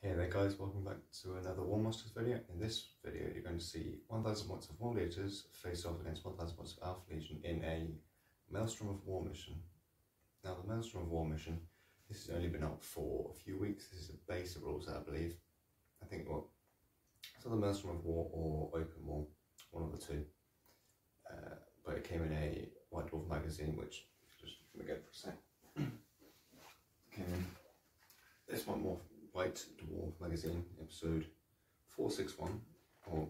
Hey there guys, welcome back to another Warmasters video. In this video you're going to see 1000 points of War Leaders face off against 1000 points of Alpha Legion in a Maelstrom of War mission. Now the Maelstrom of War mission, this has only been out for a few weeks. This is a base of rules I believe. I think it's either Maelstrom of War or Open War, one of the two. But it came in a White Dwarf magazine, which, just let me get it for a sec. Came in this one more. White Dwarf magazine, episode 461, or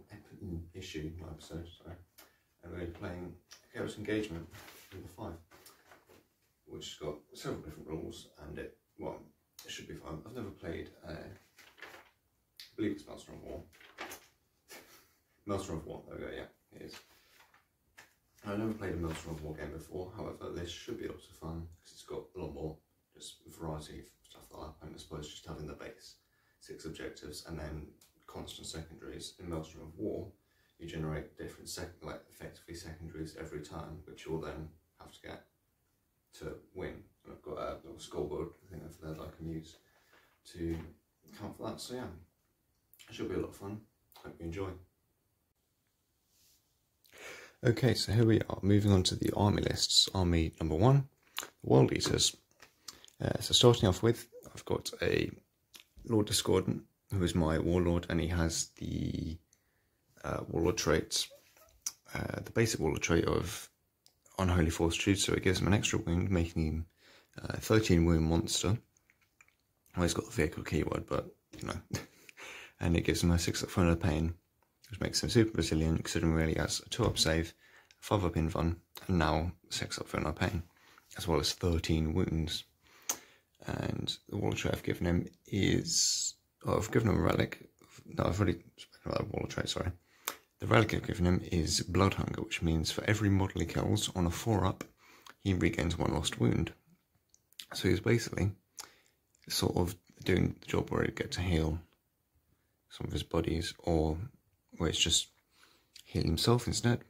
issue, not episode, sorry. And we're playing Chaos Engagement number 5, which has got several different rules, and it should be fun. I've never played, I believe it's Maelstrom of War. Maelstrom of War, there we go, yeah, it is. I've never played a Maelstrom of War game before, however, this should be lots of fun, because it's got a lot more just variety of stuff like that. And I suppose just having the base 6 objectives and then constant secondaries. In Maelstrom of War, you generate different effectively secondaries every turn, which you'll then have to get to win. And I've got a little scoreboard thing over there that I can use to count for that. So yeah, it should be a lot of fun. Hope you enjoy. Okay, so here we are, moving on to the army lists. Army number 1, the World Eaters. So starting off with, I've got a Lord Discordant, who is my Warlord, and he has the Warlord traits, the basic Warlord trait of Unholy Fortitude, so it gives him an extra wound, making him a 13 wound monster. Well, he's got the vehicle keyword, but, you know, and it gives him a 6 up Phone of Pain, which makes him super resilient, considering really has a 2 up save, 5 up Invuln, and now 6 up Phone of Pain, as well as 13 wounds. And the Warlord trait I've given him is, I've given him a relic. No, I've already spoken about the Warlord trait, sorry. The relic I've given him is Blood Hunger, which means for every model he kills on a 4 up, he regains 1 lost wound. So he's basically sort of doing the job where he'd get to heal some of his buddies, or where it's just heal himself instead.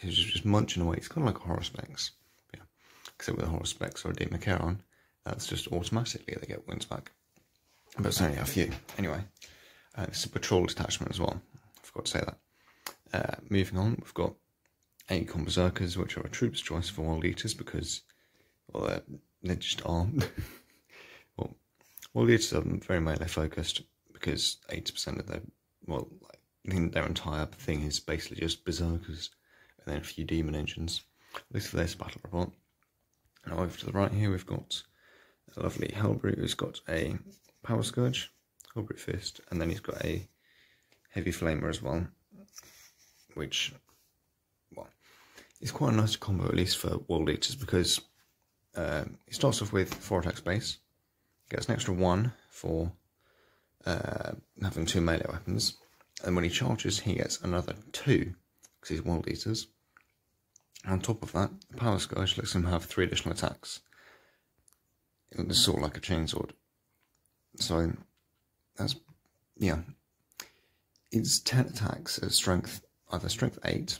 He's just munching away. It's kind of like a Horospex, yeah. Except with a Horospex or a Democaron, that's just automatically they get wounds back. But it's only a few. Anyway, this is a patrol detachment as well. I forgot to say that. Moving on, we've got Acorn Berserkers, which are a troops choice for World Eaters because, well, they just are. Well, World Eaters are very melee focused because 80% of their, well, their entire thing is basically just Berserkers and then a few Demon Engines. At least for this Battlereport. Now over to the right here, we've got a lovely Hellbrute who's got a Power Scourge, Hellbrute Fist, and then he's got a Heavy Flamer as well, which, well, is quite a nice combo, at least for World Eaters, because he starts off with 4 attacks base, gets an extra 1 for having 2 melee weapons, and when he charges he gets another 2, because he's World Eaters. On top of that, the Power Scourge lets him have 3 additional attacks. It's sort of like a chainsword. So, that's, yeah. It's 10 attacks at strength, either strength 8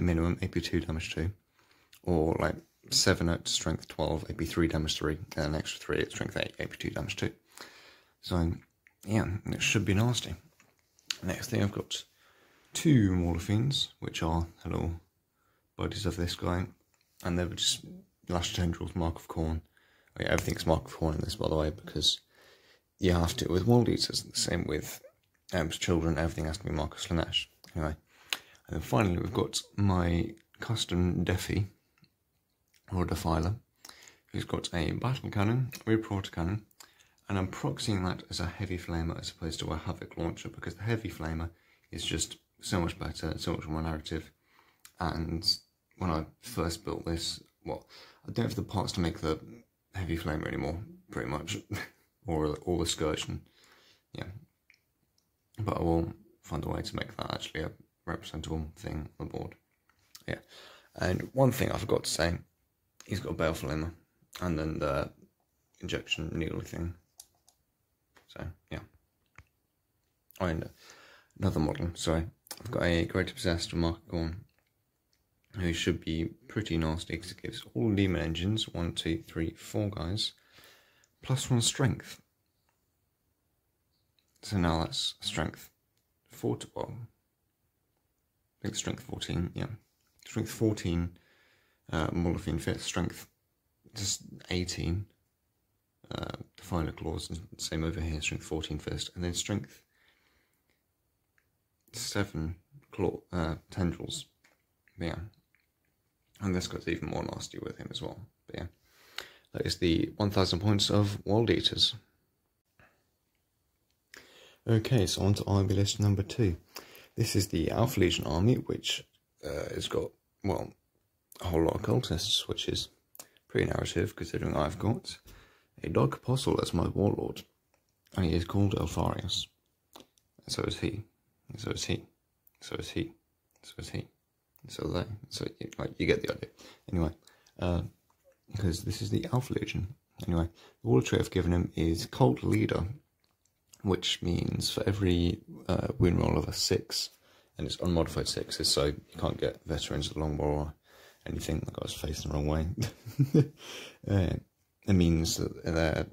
minimum, AP 2 damage 2, or like 7 at strength 12, AP 3 damage 3, and an extra 3 at strength 8, AP 2 damage 2. So, yeah, it should be nasty. Next thing, I've got 2 Mauler Fiends, which are hello buddies of this guy, and they were just Lash Tendrils, Mark of Khorne. Oh, yeah, everything's Mark of Khorne in this, by the way, because you have to with World Eaters. The same with Children, everything has to be Mark of Slaanesh. Anyway, and then finally we've got my custom Defi, or Defiler, who's got a Battle Cannon, Reporter Cannon, and I'm proxying that as a Heavy Flamer as opposed to a Havoc Launcher, because the Heavy Flamer is just so much better, so much more narrative. And when I first built this, well, I don't have the parts to make the Heavy Flamer anymore, pretty much, or the Scourge, and yeah. But I will find a way to make that actually a representable thing on the board. Yeah. And one thing I forgot to say, he's got a Bale Flamer, and then the injection needle thing. So, yeah. Oh, and another model, sorry. I've got a Greater Possessed Mark of Khorne, who should be pretty nasty because it gives all Demon Engines, 1, 2, 3, 4 guys, +1 strength. So now that's strength 4 to, well, I think strength 14, yeah. Strength 14, Molothian Fit, strength just 18, Defiler Claws, and same over here, strength 14 Fist, and then strength 7 Claw, Tendrils, but yeah. And this guy's even more nasty with him as well, but yeah. That is the 1000 points of World Eaters. Okay, so on to army list number 2. This is the Alpha Legion army, which has got, well, a whole lot of cultists, which is pretty narrative, considering I've got a Dark Apostle as my warlord, and he is called Alfarius. And so is he, and so is he, so is he, so is he, and so they, so you get the idea. Anyway, because this is the Alpha Legion. Anyway, the warlord trait I've given him is Cult Leader, which means for every win roll of a 6, and it's unmodified 6s, so you can't get veterans at longbow or anything. The guy's facing the wrong way. It means that they're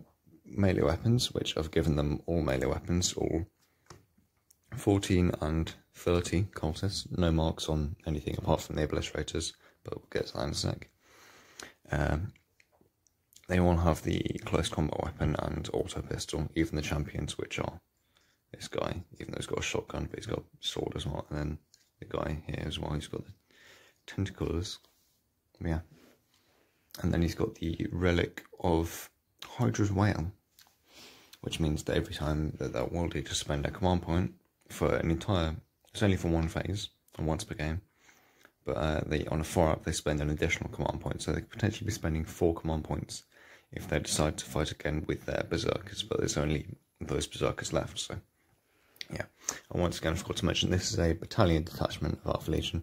melee weapons, which I've given them all melee weapons, all 14 and 30 cultists. No marks on anything apart from the obliterators, but we'll get to that in a sec. They all have the close combat weapon and auto pistol, even the champions, which are this guy, even though he's got a shotgun, but he's got a sword as well, and then the guy here as well, he's got the tentacles, yeah. And then he's got the relic of Hydra's Whale, which means that every time that world eater spend a command point for an entire, it's only for one phase, and once per game, but they, on a 4-up, they spend an additional command point, so they could potentially be spending 4 command points if they decide to fight again with their berserkers, but there's only those berserkers left, so yeah. And once again, I forgot to mention, this is a battalion detachment of Alpha Legion.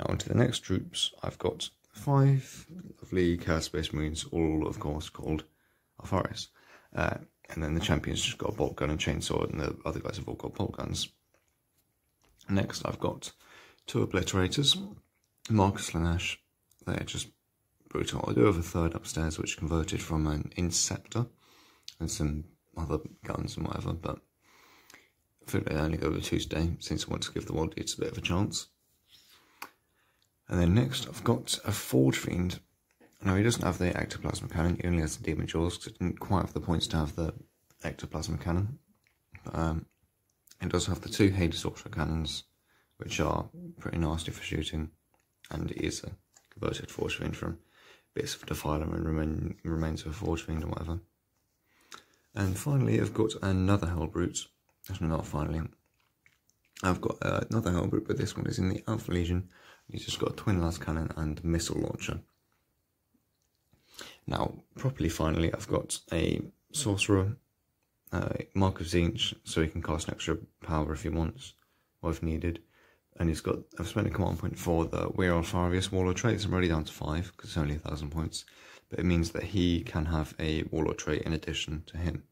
Now onto the next troops, I've got 5 lovely Chaos Space Marines, all of course called Alfarius, and then the champions just got a bolt gun and chainsaw, and the other guys have all got bolt guns. Next I've got 2 obliterators, Marcus Lanesh. They're just brutal. I do have a 3rd upstairs which converted from an Inceptor and some other guns and whatever, but I think I only go with 2 today since I want to give the World Eaters a bit of a chance. And then next I've got a Forge Fiend. Now he doesn't have the Ectoplasma Cannon, he only has the Demon Jaws because I didn't quite have the points to have the Ectoplasma Cannon. But it does have the 2 Hades Auto Cannons, which are pretty nasty for shooting, and it is a converted Forge Fiend from bits of Defiler and remains of a Forge Fiend or whatever. And finally I've got another Hellbrute. Actually not finally. I've got another Hellbrute, but this one is in the Alpha Legion. He's just got a Twin Las Cannon and Missile Launcher. Now, properly finally, I've got a Sorcerer, Mark of Zinch, so he can cast an extra power if he wants, or if needed. And he's got, I've spent a command point for the We're Alfarius Warlord trait, so I'm already down to 5, because it's only 1000 points. But it means that he can have a Warlord trait in addition to him,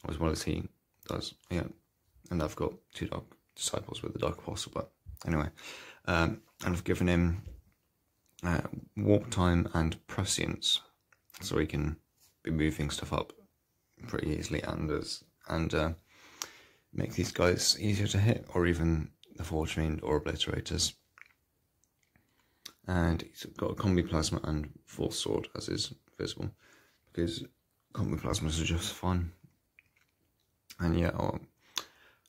as well as he does, yeah. And I've got 2 Dark Disciples with the Dark Apostle, but anyway. And I've given him Warp Time and Prescience, so he can be moving stuff up pretty easily and make these guys easier to hit, or even the Forge Fiend or Obliterators. And he's got a Combi Plasma and Force Sword, as is visible, because Combi Plasmas are just fun. And yeah,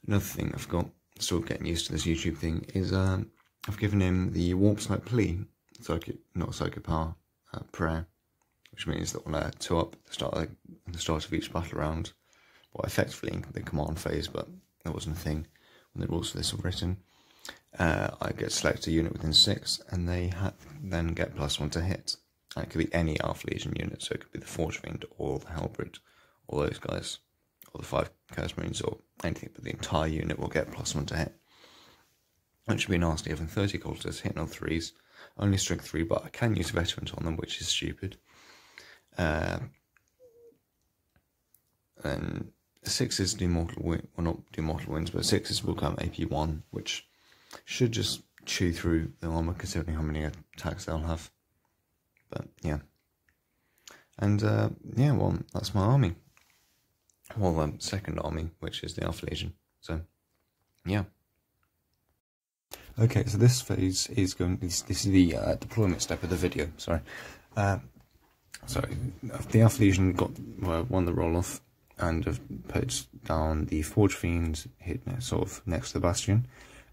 another thing I've got, still getting used to this YouTube thing, is I've given him the Warp Snipe Plea, not Psychic Power, Prayer, which means that on a 2-up at the start of each battle round, well, effectively in the command phase, but that wasn't a thing when the rules for this were written, I get to select a unit within 6, and they then get +1 to hit. And it could be any Alpha Legion unit, so it could be the Forge Fiend or the Hellbrute, or those guys, or the 5 Chaos Marines, or anything, but the entire unit will get +1 to hit. Which would be nasty, having 30 cultists hitting on 3s, only strength 3, but I can use veterans on them, which is stupid. And 6s do mortal win, well, not do mortal wins, but 6s will come AP1, which should just chew through the armor considering how many attacks they'll have. But yeah. And yeah, well, that's my army. well, the second army, which is the Alpha Legion. So, yeah. Okay, so this phase is this is the deployment step of the video, sorry. So, the Alpha Legion won the roll-off, and have put down the Forge Fiend sort of next to the Bastion.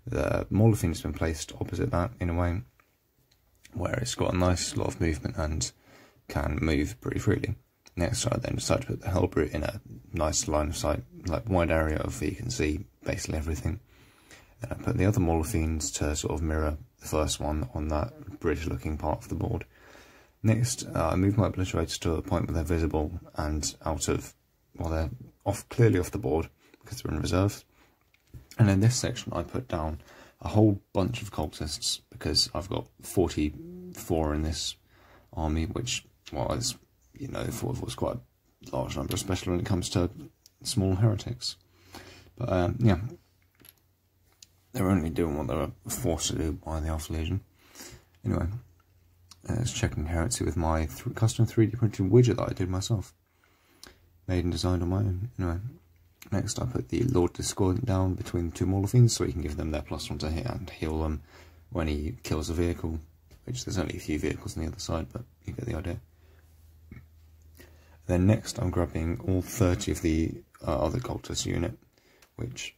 The Mauler Fiend has been placed opposite that, in a way, where it's got a nice lot of movement and can move pretty freely. Next, I then decided to put the Hellbrute in a nice line of sight, like wide area of where you can see basically everything. Then I put the other Mauler Fiends to sort of mirror the first one on that bridge-looking part of the board. Next, I moved my Obliterators to a point where they're visible and out of, well, they're clearly off the board because they're in reserve. And in this section, I put down a whole bunch of cultists because I've got 44 in this army, which, well, is, you know, was quite a large number, especially when it comes to small heretics. But yeah, they're only doing what they were forced to do by the Alpha Legion. Anyway, it's checking heresy with my custom 3D printed widget that I did myself. Made and designed on my own. Anyway, next I put the Lord Discordant down between the two Mauler Fiends so he can give them their +1 to hit and heal them when he kills a vehicle, which there's only a few vehicles on the other side, but you get the idea. Then next I'm grabbing all 30 of the other cultist unit, which,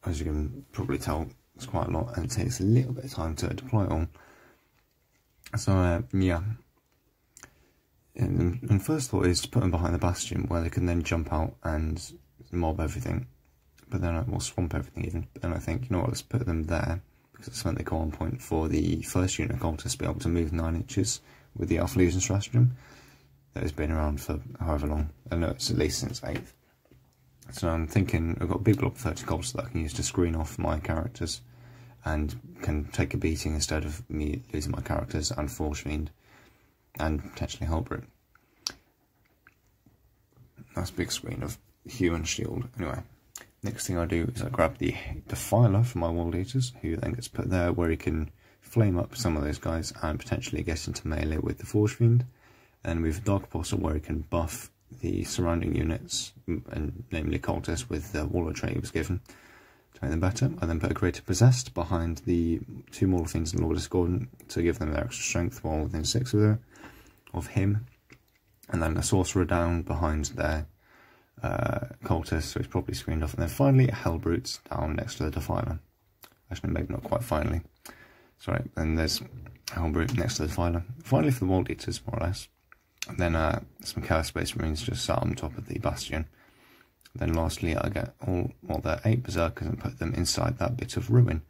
as you can probably tell, is quite a lot, and it takes a little bit of time to deploy it all. So, yeah. And first thought is to put them behind the Bastion, where they can then jump out and mob everything. But then, well, swamp everything even. But then I think, you know what, let's put them there, because it's meant they go on point for the first unit of cultists to be able to move 9 inches with the Alpha Legion stratagem. That has been around for however long. I know it's at least since 8th. So I'm thinking I've got a big block of 30 cultists that I can use to screen off my characters and can take a beating instead of me losing my characters and Forge Fiend and potentially Hellbrute. Nice big screen of human shield. Anyway, next thing I do is I grab the Defiler for my World Eaters, who then gets put there where he can flame up some of those guys and potentially get into melee with the Forge Fiend. And we have Dark Apostle where he can buff the surrounding units, and namely cultists, with the Warlord trait he was given to make them better. I then put a Creator Possessed behind the 2 Mauler Fiends and Lord Discordant to give them their extra strength while within 6 of him. And then a Sorcerer down behind their cultists, so he's probably screened off. And then finally a Hellbrute down next to the Defiler. Actually, maybe not quite finally. Sorry, then there's Hellbrute next to the Defiler. Finally for the World Eaters, more or less. And then some Chaos Space Marines just sat on top of the Bastion. Then lastly I get all, well, the 8 Berserkers and put them inside that bit of ruin,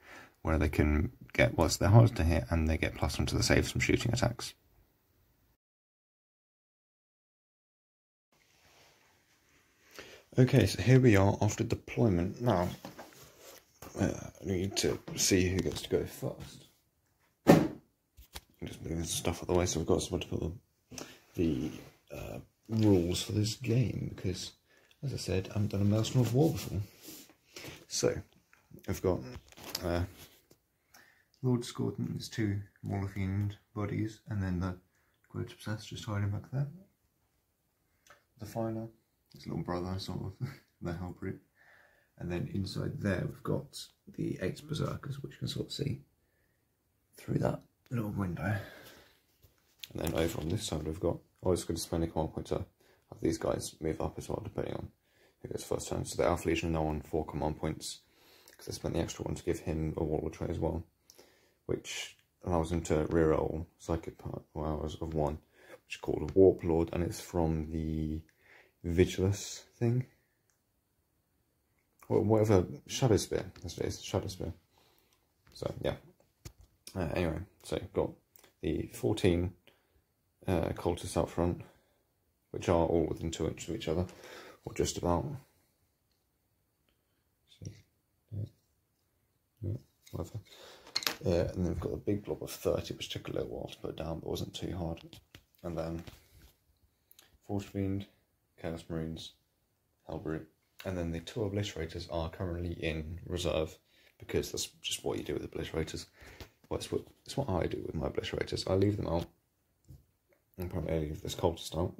where they can get, well, they're hard to hit and they get +1 to the saves from shooting attacks. Okay, so here we are after deployment. Now, I need to see who gets to go first. I'm just moving some stuff out of the way so we've got somewhere to put the rules for this game, because, as I said, I haven't done a Maelstrom of War before. So, I've got Lord Discordant's 2 Mauler Fiend bodies, and then the Creator Possessed just hiding back there. The Defiler, his little brother, sort of, the Hellbrute. And then inside there we've got the 8 Berserkers, which you can sort of see through that little window. And then over on this side we've got, I was going to spend a command point to have these guys move up as well, depending on who gets first turn. So the Alpha Legion are now on 4 command points, because I spent the extra one to give him a Warlord trait as well, which allows him to reroll Psychic Powers of 1, which is called a Warp Lord, and it's from the Vigilus thing. Or whatever, Shadow Spear, that's what it is, Shadow Spear. So, yeah. Anyway, so you've got the 14 cultists out front, which are all within 2 inches of each other, or just about. See? Yeah, whatever. And then we've got the big blob of 30, which took a little while to put down, but wasn't too hard. And then Forge Fiend, Chaos Marines, Hellbrute, and then the 2 Obliterators are currently in reserve, because that's just what you do with Obliterators. Well, it's what I do with my Obliterators. I leave them out. And probably I leave this cultist out.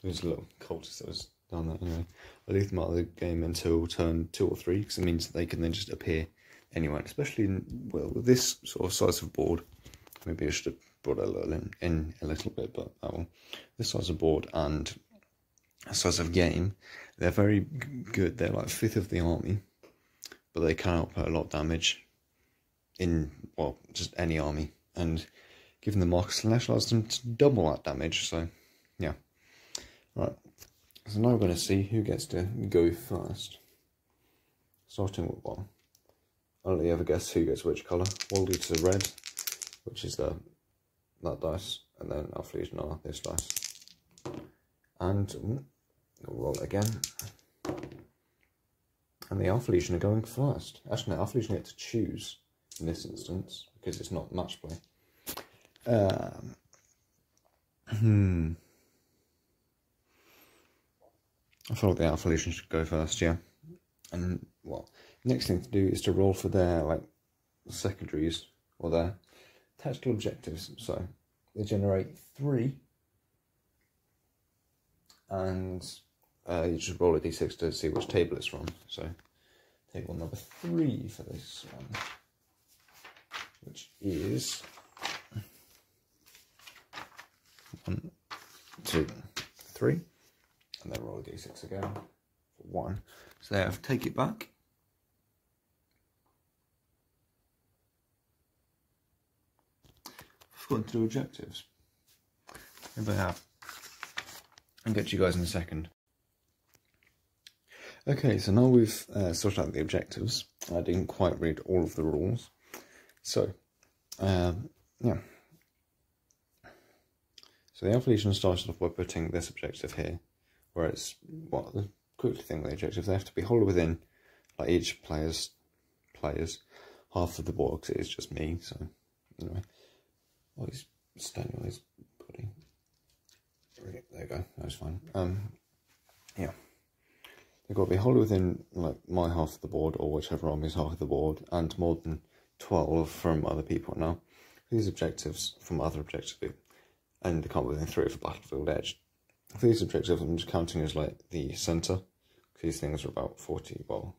There's a little cultist that down there anyway. I leave them out of the game until turn 2 or 3, because it means that they can then just appear anywhere, especially well, with this sort of size of board. Maybe I should have brought it a little in a little bit, but this size of board and size of game, they're very good. They're like 5th of the army, but they can output a lot of damage in, well, just any army, and giving the Mark Slash allows them to double that damage. So yeah, right, so now we're going to see who gets to go first, starting with one. I'll let you ever guess who gets which colour. World Eaters are red, which is that dice, and then Alpha Legion are this dice. And we'll roll it again. And the Alpha Legion are going first. Actually, no, Alpha Legion get to choose in this instance, because it's not match play. I feel like the Alpha Legion should go first, yeah. And, well, next thing to do is to roll for their, like, secondaries, or their tactical objectives. So, they generate 3, and you just roll a d6 to see which table it's from. So, table number 3 for this one, which is 1, 2, 3, and then roll a d6 again for 1. So there, take it back. I've forgotten to do objectives. Maybe I have. I'll get to you guys in a second. Okay, so now we've sorted out the objectives. I didn't quite read all of the rules. So, yeah. So the Alpha Legion started off by putting this objective here, where it's, well, the quickly thing with the objective, they have to be holed within, like, each player's half of the board, because it is just me, so, anyway. Oh, he's standing on his body. There you go, that's fine. Yeah. They've got to be holed within, like, my half of the board, or whichever army's half of the board, and more than 12 from other people. Now, these objectives from other objectives, and they can't be within 3 of a battlefield edge. For these objectives, I'm just counting as, like, the centre. These things are about 40, well,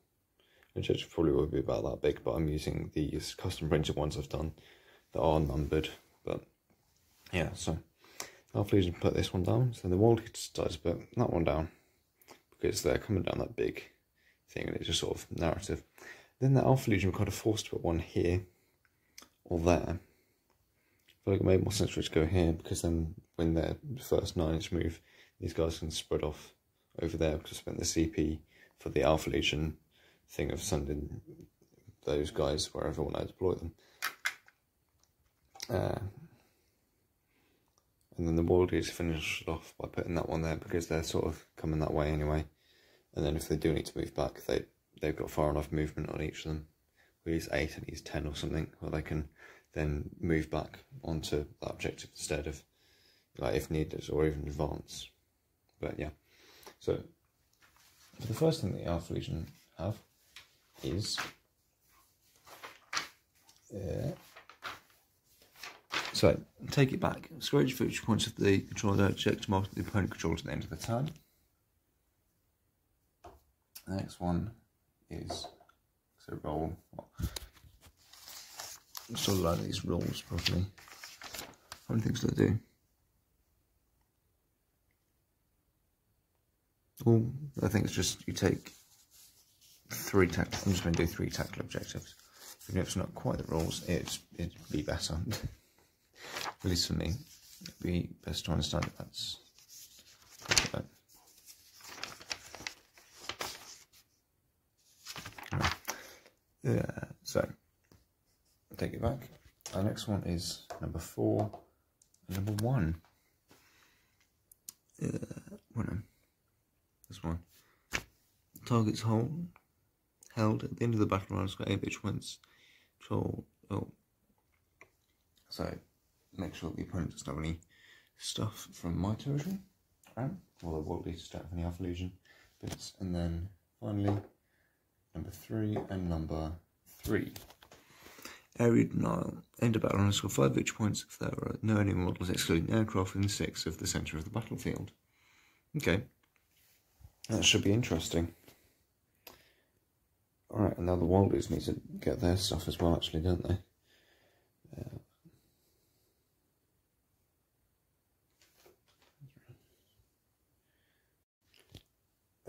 the objective probably will be about that big, but I'm using these custom printed ones I've done that are numbered. But, yeah, so Alpha Legion put this one down, so the World Eaters decides to put that one down, because they're coming down that big thing, and it's just sort of narrative. Then the Alpha Legion were kind of forced to put one here, or there. I feel like it made more sense for it to go here, because then when their first 9-inch move, these guys can spread off over there, because I spent the CP for the Alpha Legion thing of sending those guys wherever I want to deploy them. And then the World Eaters finish it off by putting that one there, because they're sort of coming that way anyway. And then if they do need to move back, they've got far enough movement on each of them. He's 8 and he's 10 or something, where they can then move back onto that objective instead of, like, if needed, or even advance. But yeah, so the first thing the Alpha Legion have is so take it back. Square each for each points of the controller check to mark the opponent controls at the end of the turn. The next one is roll. Well, I'm still learning these rules properly. How many things do I do? Well, I think it's just you take 3 tactical. I'm just going to do 3 tactical objectives. Even if it's not quite the rules, it'd be better. At least for me, it'd be best to understand that that's. So take it back. Our next one is number 4, and number 1. This one. Targets held at the end of the battle round square, which wins control. Oh, so make sure the opponent doesn't have any stuff from my territory, right? Or the World Eaters don't have any Alpha Legion bits. And then finally, number 3 and number 3. Area denial. End of battle round score 5 victory points if there are no enemy models excluding aircraft within 6 of the centre of the battlefield. Okay. That should be interesting. Alright, and now the Waldies need to get their stuff as well, actually, don't they?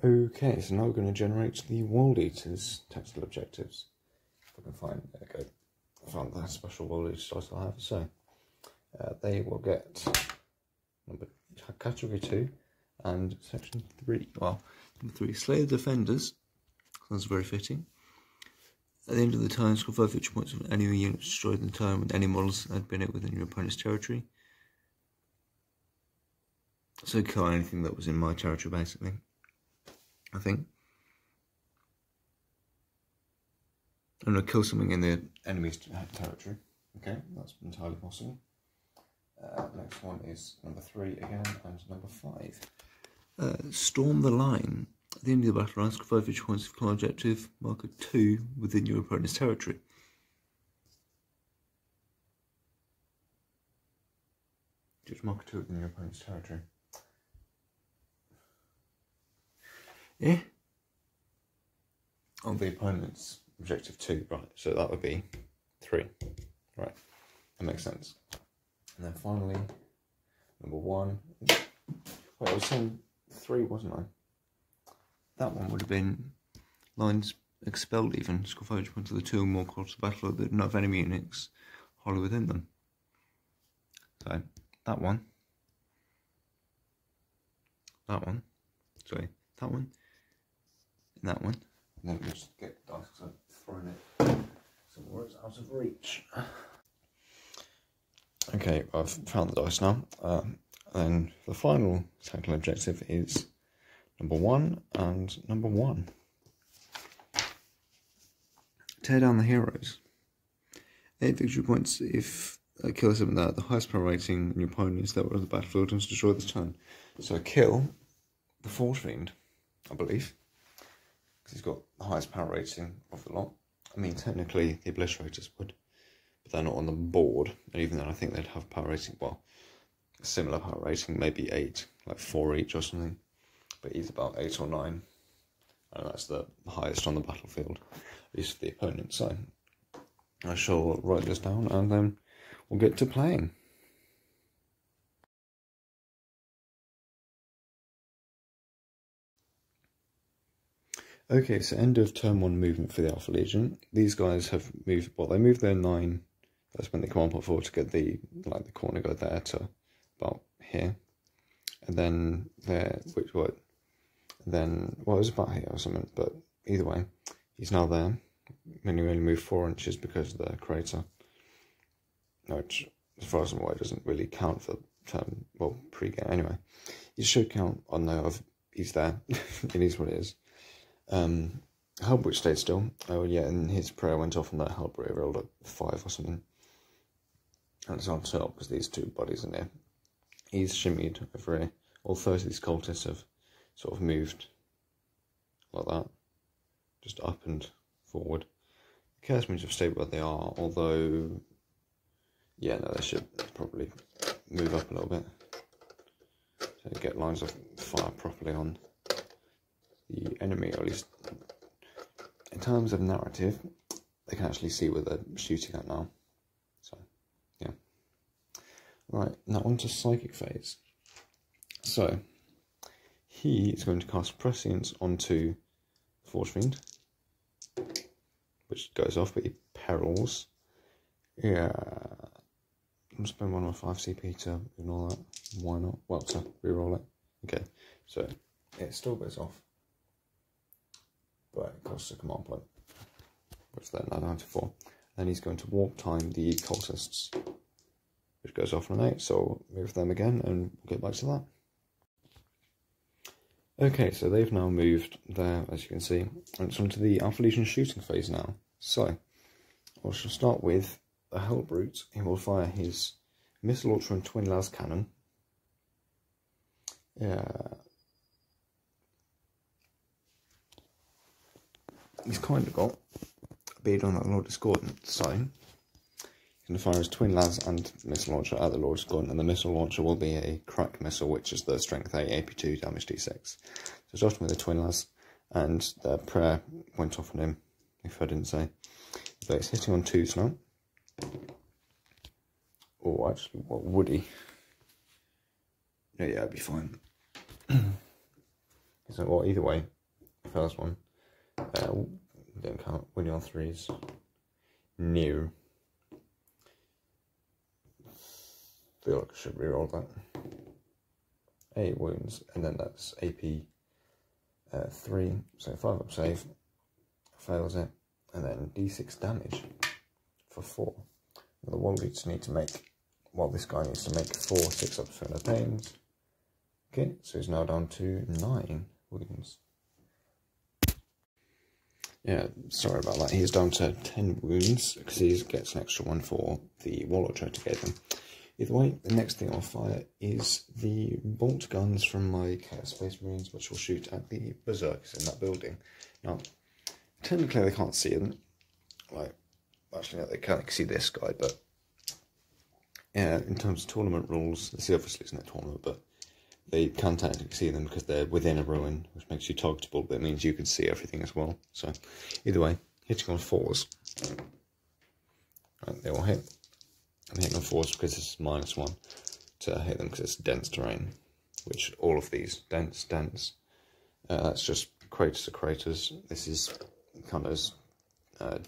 Okay, so now we're going to generate the World Eaters tactical objectives. If I can find, there we go, I found the special World Eaters title I have. So, they will get category 2 and section 3. Well, number 3, Slay the Defenders. Sounds very fitting. At the end of the turn, score 5 victory points of any unit destroyed in the turn when any models had been within your opponent's territory. So kill anything that was in my territory, basically. I think. I'm going to kill something in the enemy's territory. Okay, that's entirely possible. Next one is number 3 again, and number 5. Storm the line. At the end of the battle round, score 5 victory points of command objective, marker 2 within your opponent's territory. Just marker 2 within your opponent's territory. Yeah. On the opponent's objective 2, right, so that would be 3. Right, that makes sense. And then finally, number 1. Wait, I was saying 3, wasn't I? That one would have been lines expelled even, score 5 points of the 2 or more across the battle that did not have enemy units wholly within them. So, that one, and that one, and then we'll just get dice because I've thrown it somewhere it's out of reach. Okay, I've found the dice now. And the final tactical objective is number 1 and number 1. Tear down the heroes. 8 victory points if kill something that the highest power rating in your opponents that were on the battlefield and to destroy this turn. So kill the Forge Fiend, I believe, because he's got the highest power rating of the lot. I mean, technically the Obliterators would, but they're not on the board, and even then I think they'd have power rating, well, a similar power rating, maybe 8, like 4 each or something, but he's about 8 or 9, and that's the highest on the battlefield, at least for the opponent. So I shall write this down and then we'll get to playing. Okay, so end of turn 1 movement for the Alpha Legion. These guys have moved, well, they moved their 9, that's when they command point forward to get the corner go there to about here. And then there, which would, then, well, it was about here or something, but either way, he's now there. And he only moved 4 inches because of the crater. Which, as far as I'm aware, doesn't really count for turn, well, pre-game anyway. It should count on there of he's there. It is what it is. Halbert stayed still. Oh yeah, and his prayer went off on that Halbert. He rolled like 5 or something. And it's hard to tell because these 2 bodies in there. He's shimmied over here. All 30 of these cultists have sort of moved like that, just up and forward. The Chaos Moons have stayed where they are, although, yeah, no, they should probably move up a little bit to get lines of fire properly on the enemy, or at least in terms of narrative, they can actually see where they're shooting at now. So, yeah. Right, now on to Psychic Phase. So, he is going to cast Prescience onto Forge Fiend, which goes off, but he perils. Yeah. I'm going to spend 1 or 5 CP to ignore that. Why not? Well, to reroll it. Okay, so it still goes off, but it costs a command point, which then now down to 4. Then he's going to warp time the cultists, which goes off on an 8, so we'll move them again and we'll get back to that. Okay, so they've now moved there, as you can see, and it's onto the Alpha Legion shooting phase now. So, we shall start with the Hellbrute. He will fire his missile launcher and twin las cannon. He's kind of got a bead on that Lord Discordant, so going to fire his twin las and missile launcher at the Lord's Gun, and the missile launcher will be a crack missile, which is the strength 8, AP2, damage D6. So starting with the twin las, and the prayer went off on him, if I didn't say. But it's hitting on 2s now. Oh, actually, what would he? Yeah, it'd be fine. So, well, either way, first one, don't count, winning on 3s. New. Feel like I should reroll that. 8 wounds, and then that's AP 3, so 5 up save, fails it, and then D6 damage for 4. And the one needs to make, well, this guy needs to make 4 6 up for the pains. Okay, so he's now down to 9 wounds. Yeah, sorry about that. He's down to 10 wounds because he gets an extra 1 for the warlord trait I gave him. Either way, the next thing I'll fire is the bolt guns from my Chaos Space Marines, which will shoot at the berserkers in that building. Now, technically they can't see them. Like, actually, no, they can't see this guy, but yeah, in terms of tournament rules, this obviously isn't a tournament, but they can technically see them because they're within a ruin, which makes you targetable, but it means you can see everything as well. So, either way, hitting on 4s. Right, they all hit. I'm hitting on 4s because it's -1 to hit them because it's dense terrain, which all of these, dense. That's just craters to craters. This is kind of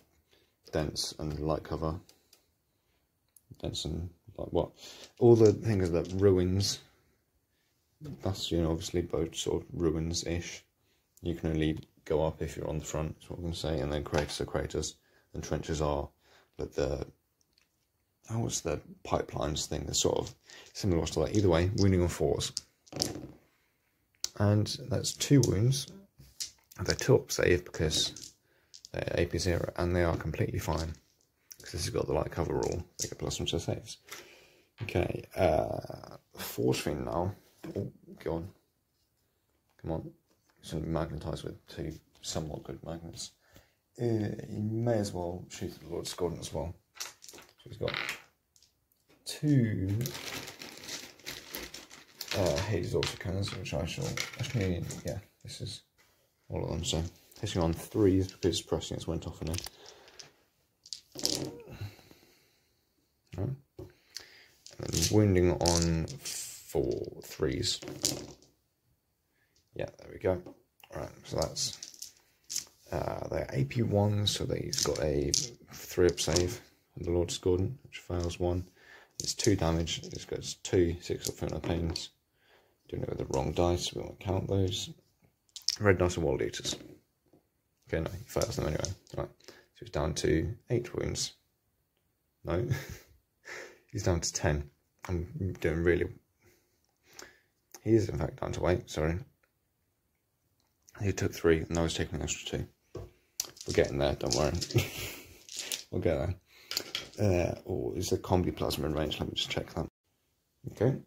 dense and light cover. Dense and like what? All the things that ruins. That's, you know, obviously both sort of ruins-ish. You can only go up if you're on the front, is what I'm going to say. And then craters are craters. And trenches are like the... How was the pipelines thing? They're sort of similar to that. Either way, wounding on 4s. And that's 2 wounds. They're 2 up save because they're AP 0. And they are completely fine. Because this has got the light cover rule. They get +1 to saves. Okay, Force Fiend now. Oh, go on. Come on. It's going to be magnetised with 2 somewhat good magnets. You may as well shoot at the Lord's Gordon as well. So he's got 2 Hades autocannons, which I shall... Actually, yeah, this is all of them. So, hitting on 3s because pressing went off on him. Right. And then wounding on 4 3s. Yeah, there we go. Alright, so that's they're AP1, so he's got a 3 up save on the Lord's Gordon, which fails 1. It's 2 damage, it's got 2 6 up for pains. Doing it with the wrong dice, we won't count those. Red dice and World Eaters. Okay, no, he fails them anyway. Right, so he's down to 8 wounds. No, he's down to 10. I'm doing really... He is in fact down to 8, sorry. He took 3 and I was taking an extra 2. We're getting there, don't worry. We'll get there. Oh, is the combi plasma in range? Let me just check that. Okay.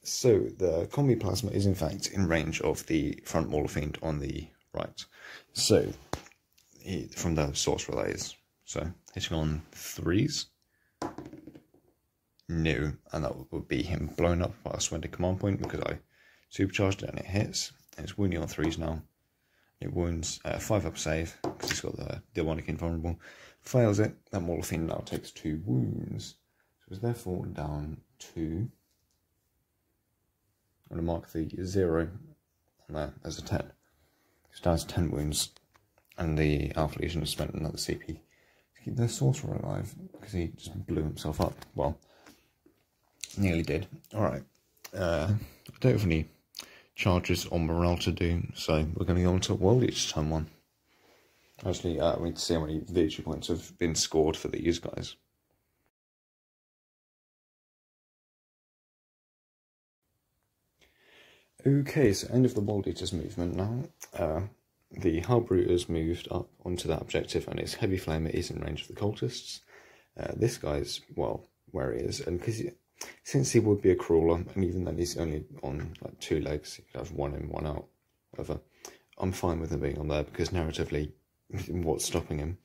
So the combi plasma is in fact in range of the front Mauler Fiend on the right. So from the source relays. So hitting on 3s. No, and that would be him blown up by a Swended command point because I supercharged it and it hits. And it's wounding on 3s now. It wounds 5 up save because he's got the demonic invulnerable. Fails it. That Mauler Fiend now takes 2 wounds. So it's therefore down to... I'm going to mark the 0 on there as a 10. It's down to 10 wounds. And the Alpha Legion has spent another CP to keep their sorcerer alive because he just blew himself up. Well, nearly did. Alright. I don't have any charges on morale to do, so we're going to go on to World Each turn 1. Actually, we need to see how many victory points have been scored for these guys. Okay, so end of the World Eaters movement now. The Harbruter's moved up onto that objective, and his Heavy Flamer is in range of the cultists. This guy's, well, where he is, and because since he would be a crawler, and even then he's only on like 2 legs, he could have 1 in, 1 out, whatever. I'm fine with him being on there because narratively, what's stopping him?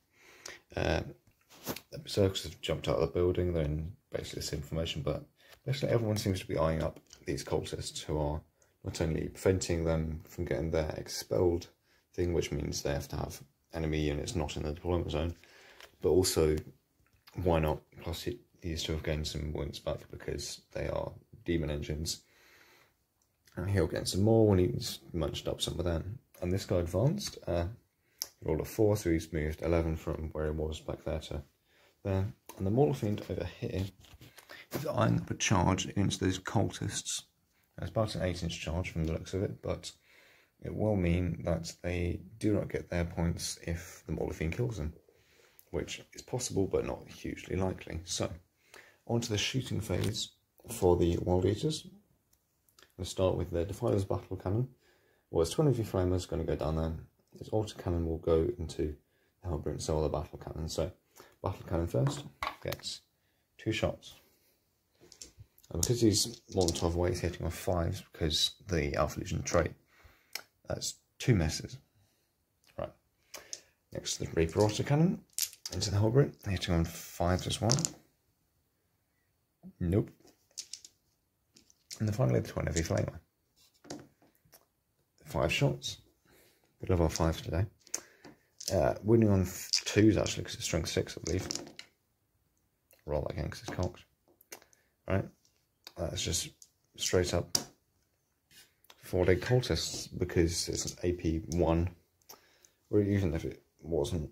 The Berserkers have jumped out of the building. They're in basically the same formation, but basically everyone seems to be eyeing up these cultists who are not only preventing them from getting their expelled thing, which means they have to have enemy units not in the deployment zone, but also, why not? Plus, he used to have gained some wounds back because they are demon engines. And he'll get some more when he's munched up some of them. And this guy advanced. He rolled a 4, so he's moved 11 from where he was back there to there. And the Mauler Fiend over here is eyeing up a charge against those cultists. It's about an 8-inch charge from the looks of it, but it will mean that they do not get their points if the Mauler Fiend kills them, which is possible but not hugely likely. So, on to the shooting phase for the Wild Eaters. I'm going to start with the Defiler's Battle Cannon. Well, his 20V Flamer is going to go down there. His Autocannon will go into the Hellbrute, so the Battle Cannon. So, Battle Cannon first gets 2 shots. And because he's more than 12 away, he's hitting on 5s because the Alpha Legion trait. That's 2 misses. Right. Next, the Reaper Autocannon into the Hellbrute, hitting on 5s as well. Nope. And then finally, the 20V Flamer. 5 shots. We love our 5s today. Winning on 2s actually, because it's strength 6, I believe. Roll that again because it's cocked. Right. That's just straight up 4-day cultists because it's an AP 1. Or even if it wasn't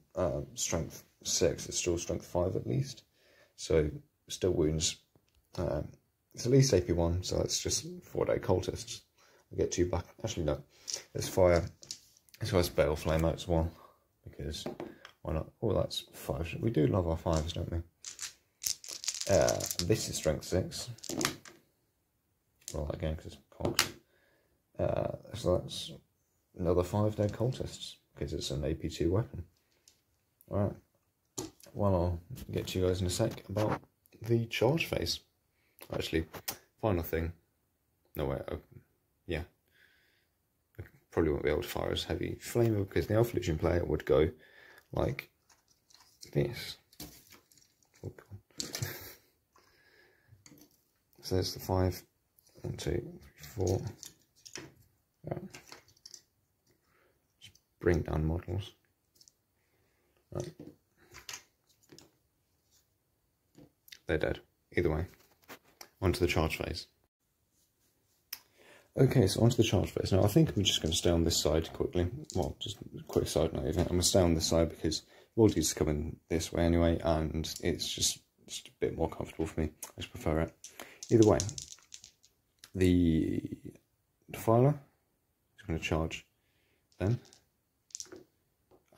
strength 6, it's still strength 5 at least. So still wounds. It's at least AP 1, so it's just 4-day cultists. I'll get 2 back. Actually, no. Let's fire. Let's go Bale Flame out as well. Because why not? Oh, that's 5. We do love our 5s, don't we? This is strength 6. Roll that again because it's cocked. So that's another 5-day cultists because it's an AP2 weapon. Alright. Well, I'll get to you guys in a sec about the charge phase. Actually, final thing. No way. Yeah. I probably won't be able to fire as heavy flamer because the Alpha Legion player would go like this. Oh, God. So there's the 5. 1, 2, 3, 4. Right. Just bring down models. Right. They're dead. Either way. Onto the charge phase. Okay, so onto the charge phase. Now I think I'm just going to stay on this side quickly. Well, just a quick side note. I'm going to stay on this side because Worldies are coming this way anyway, and it's just a bit more comfortable for me. I just prefer it. Either way. The Defiler is going to charge then,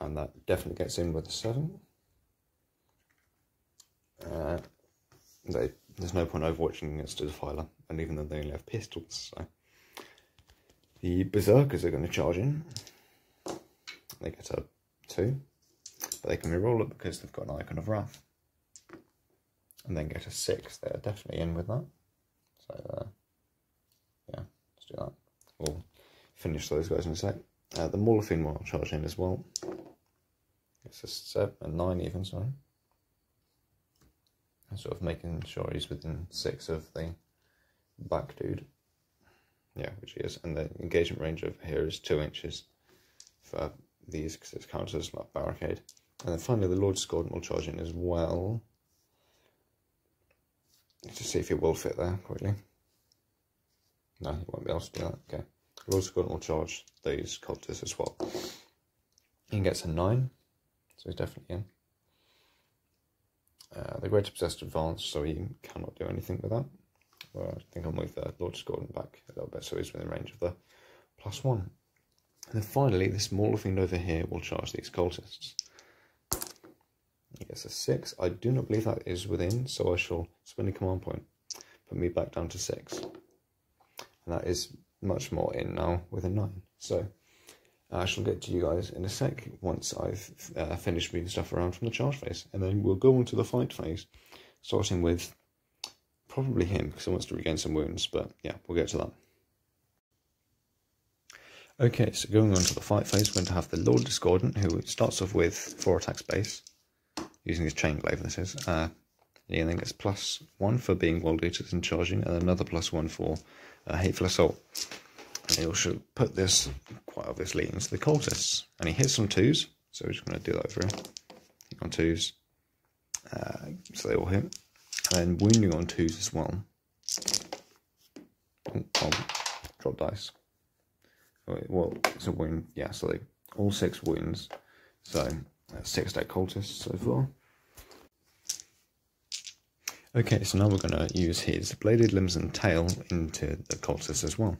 and that definitely gets in with a 7. There's no point overwatching against a Defiler, and even though they only have pistols, so. The Berserkers are going to charge in. They get a 2, but they can reroll it because they've got an Icon of Wrath, and then get a 6. They are definitely in with that. So. Yeah, let's do that. We'll finish those guys in a sec. The Mauler Fiend will charge in as well. It's a 7 and 9 even, sorry. I'm sort of making sure he's within 6 of the back dude. Yeah, which he is. And the engagement range over here is 2 inches for these because it counts as like barricade. And then finally the Lord Discordant will charge in as well. Let's just see if he will fit there quickly. No, he won't be able to do that. Okay. Lord Discordant will charge these cultists as well. He gets a 9, so he's definitely in. The Greater Possessed advanced, so he cannot do anything with that. Well, I think I'll move the Lord Discordant back a little bit so he's within range of the +1. And then finally, this Mauler Fiend over here will charge these cultists. He gets a 6. I do not believe that is within, so I shall spend a command point. Put me back down to 6. And that is much more in now with a 9. So I shall get to you guys in a sec once I've finished moving stuff around from the charge phase. And then we'll go on to the fight phase, starting with probably him because he wants to regain some wounds. But yeah, we'll get to that. Okay, so going on to the fight phase, we're going to have the Lord Discordant, who starts off with 4 attacks base. using his chain glaive, this is. He then gets +1 for being World Eaters and charging, and another +1 for Hateful Assault. And he also put this, quite obviously, into the cultists. And he hits on 2s, so we're just going to do that over here. Hit on 2s, so they all hit. And then wounding on 2s as well. Oh, I'll drop dice. Well, it's a wound, yeah, so they all 6 wounds. So that's 6 dead cultists so far. Okay, so now we're going to use his bladed limbs and tail into the cultists as well.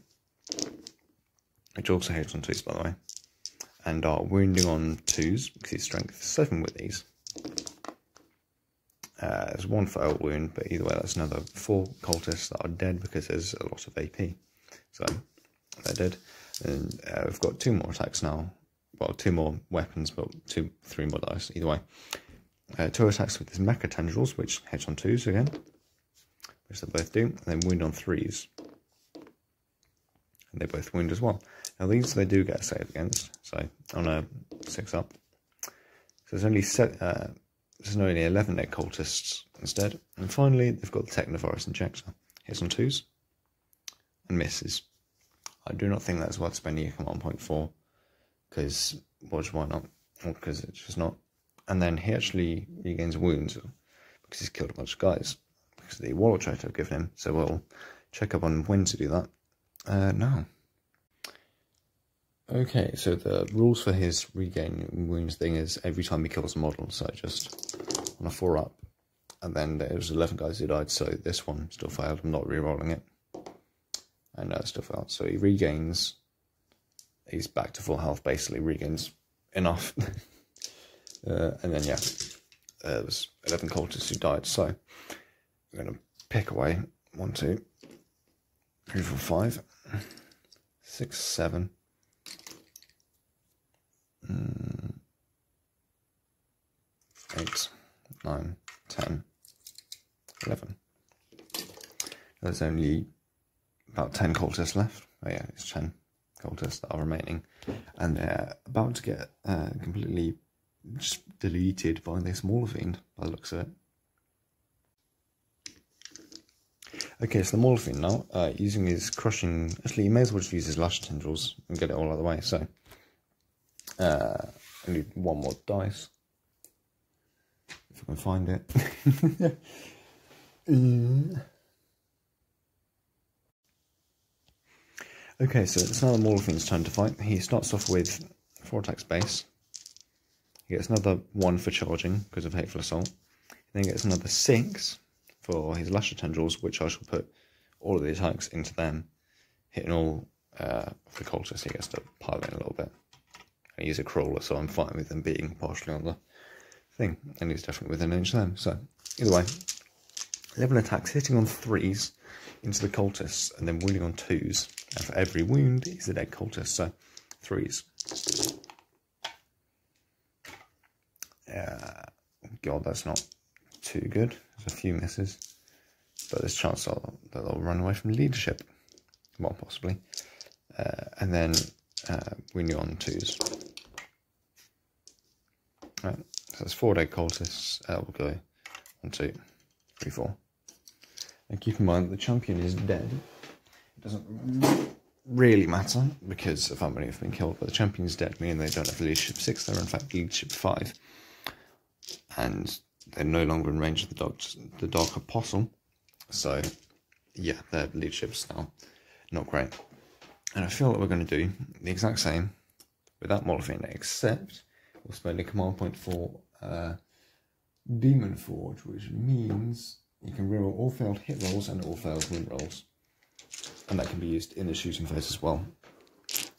Which also hits on 2s, by the way. And are wounding on 2s, because he's strength 7 with these. There's 1 fail wound, but either way that's another 4 cultists that are dead because there's a lot of AP. So, they're dead. And we've got 2 more attacks now. Well, 2 more weapons, but 3 more dice, either way. 2 attacks with his mecha tendrils, which hits on 2s again. Which they both do. And then wound on 3s. And they both wound as well. Now these they do get a save against, so on a 6 up. So there's only 11 dead cultists instead. And finally, they've got the Technovirus Injector. Hits on 2s and misses. I do not think that's worth spending a command point for, because why not? Well, because it's just not. And then he actually regains wounds because he's killed a bunch of guys because the Warlord trait I've given him. So we'll check up on when to do that. Now. Okay, so the rules for his regain wounds thing is every time he kills a model, so just on a 4 up. And then there's 11 guys who died, so this one still failed. I'm not re-rolling it. I know it still failed. So he regains, he's back to full health, basically regains enough. And then, yeah, there was 11 cultists who died, so we're going to pick away 1, 2, 3, 4, 5, 6, 7, 8, 9, 10, 11. There's only about 10 cultists left. Oh yeah, it's 10 cultists that are remaining, and they're about to get completely just deleted by this Mauler Fiend, by the looks of it. Okay, so the Mauler Fiend now, using his crushing, actually you may as well just use his lash tendrils and get it all out of the way, so I need 1 more dice, if I can find it. Okay, so it's now the Mauler Fiend's turn to fight. He starts off with 4 attacks base. He gets another 1 for charging because of Hateful Assault. He then gets another 6 for his Lasher Tendrils, which I shall put all of the attacks into them, hitting all of the cultists. He gets to pile in a little bit. I use a crawler, so I'm fine with them being partially on the thing, and he's definitely within an inch of them. So, either way, 11 attacks, hitting on 3s into the cultists, and then wounding on 2s. And for every wound, he's a dead cultist, so 3s. God, that's not too good. There's a few misses, but there's a chance that they'll run away from leadership. Well, possibly. And then wounding on 2s. Right, so there's 4 dead cultists. We'll go 1, 2, 3, 4. And keep in mind that the champion is dead. It doesn't really matter because of how many have been killed, but the champion is dead, meaning they don't have leadership 6, they're in fact leadership 5. And they're no longer in range of the Dark Apostle. So, yeah, their leadership's now not great. And I feel that we're going to do the exact same with that Mauler Fiend, except we'll spend a command point for Demon Forge, which means you can reroll all failed hit rolls and all failed win rolls. And that can be used in the shooting phase as well.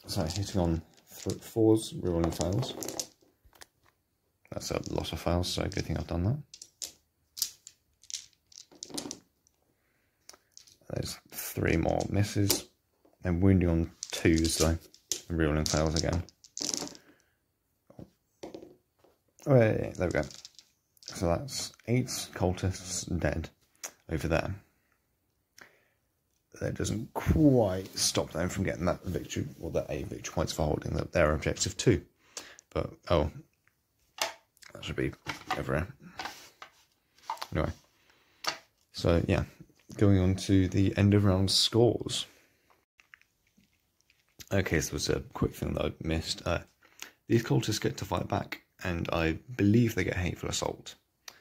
So hitting on 4s, rerolling fails. That's a lot of fails, so good thing I've done that. There's 3 more misses. And wounding on 2s though, and rerolling fails again. Oh, yeah, there we go. So that's 8 cultists dead over there. That doesn't quite stop them from getting that victory, or that A victory points for holding their objective 2. But, oh, that should be over here. Anyway, so yeah, going on to the end of round scores. Okay, so there's a quick thing that I missed. These cultists get to fight back, and I believe they get hateful assault.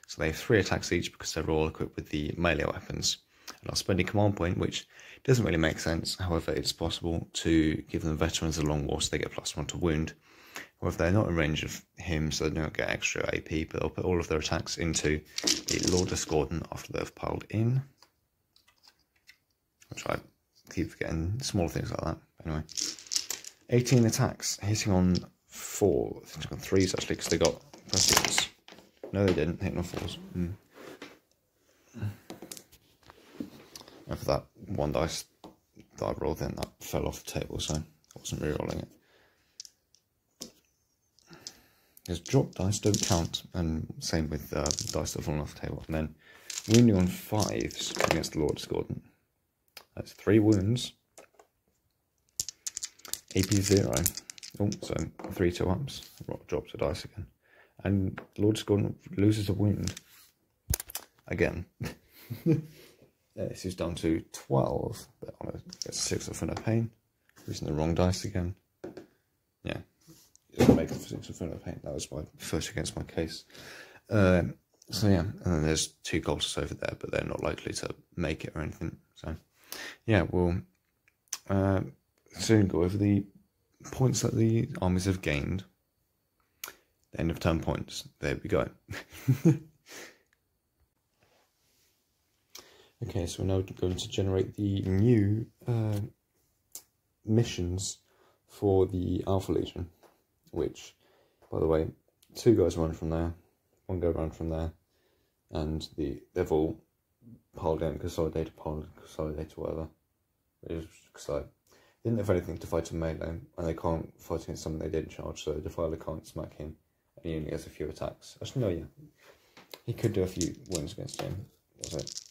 So they have 3 attacks each because they're all equipped with the melee weapons. And I'll spend a command point, which doesn't really make sense. However, it's possible to give them veterans a long war so they get +1 to wound. Or if they're not in range of him, so they don't get extra AP, but they'll put all of their attacks into the Lord Discordant after they've piled in. Which I keep forgetting, small things like that. Anyway, 18 attacks, hitting on 4, I think it's on 3s actually, because they got +6. No, they didn't, hitting on 4s. And for that one dice that I rolled in, that fell off the table, so I wasn't re-rolling it. Because drop dice don't count, and same with the dice that have fallen off the table. And then wounding on 5s against the Lord Discordant. That's 3 wounds. AP 0. Oh, so 3 2-ups. Drops a dice again. And Lord Discordant loses a wound. Again. This is down to 12, but on a 6 of no pain. Using the wrong dice again. Yeah. Didn't make it for 6 of no pain. That was my first against my case. So yeah, and then there's 2 cultists over there, but they're not likely to make it or anything. So yeah, we'll soon go over the points that the armies have gained. The end of turn points. There we go. Okay, so we're now going to generate the new missions for the Alpha Legion, which, by the way, 2 guys run from there, 1 go around from there, and they've all piled in, consolidated, whatever. Because I didn't have anything to fight in melee, and they can't fight against someone they didn't charge, so Defiler can't smack him, and he only has a few attacks. Actually, no, yeah. He could do a few wounds against him. Was it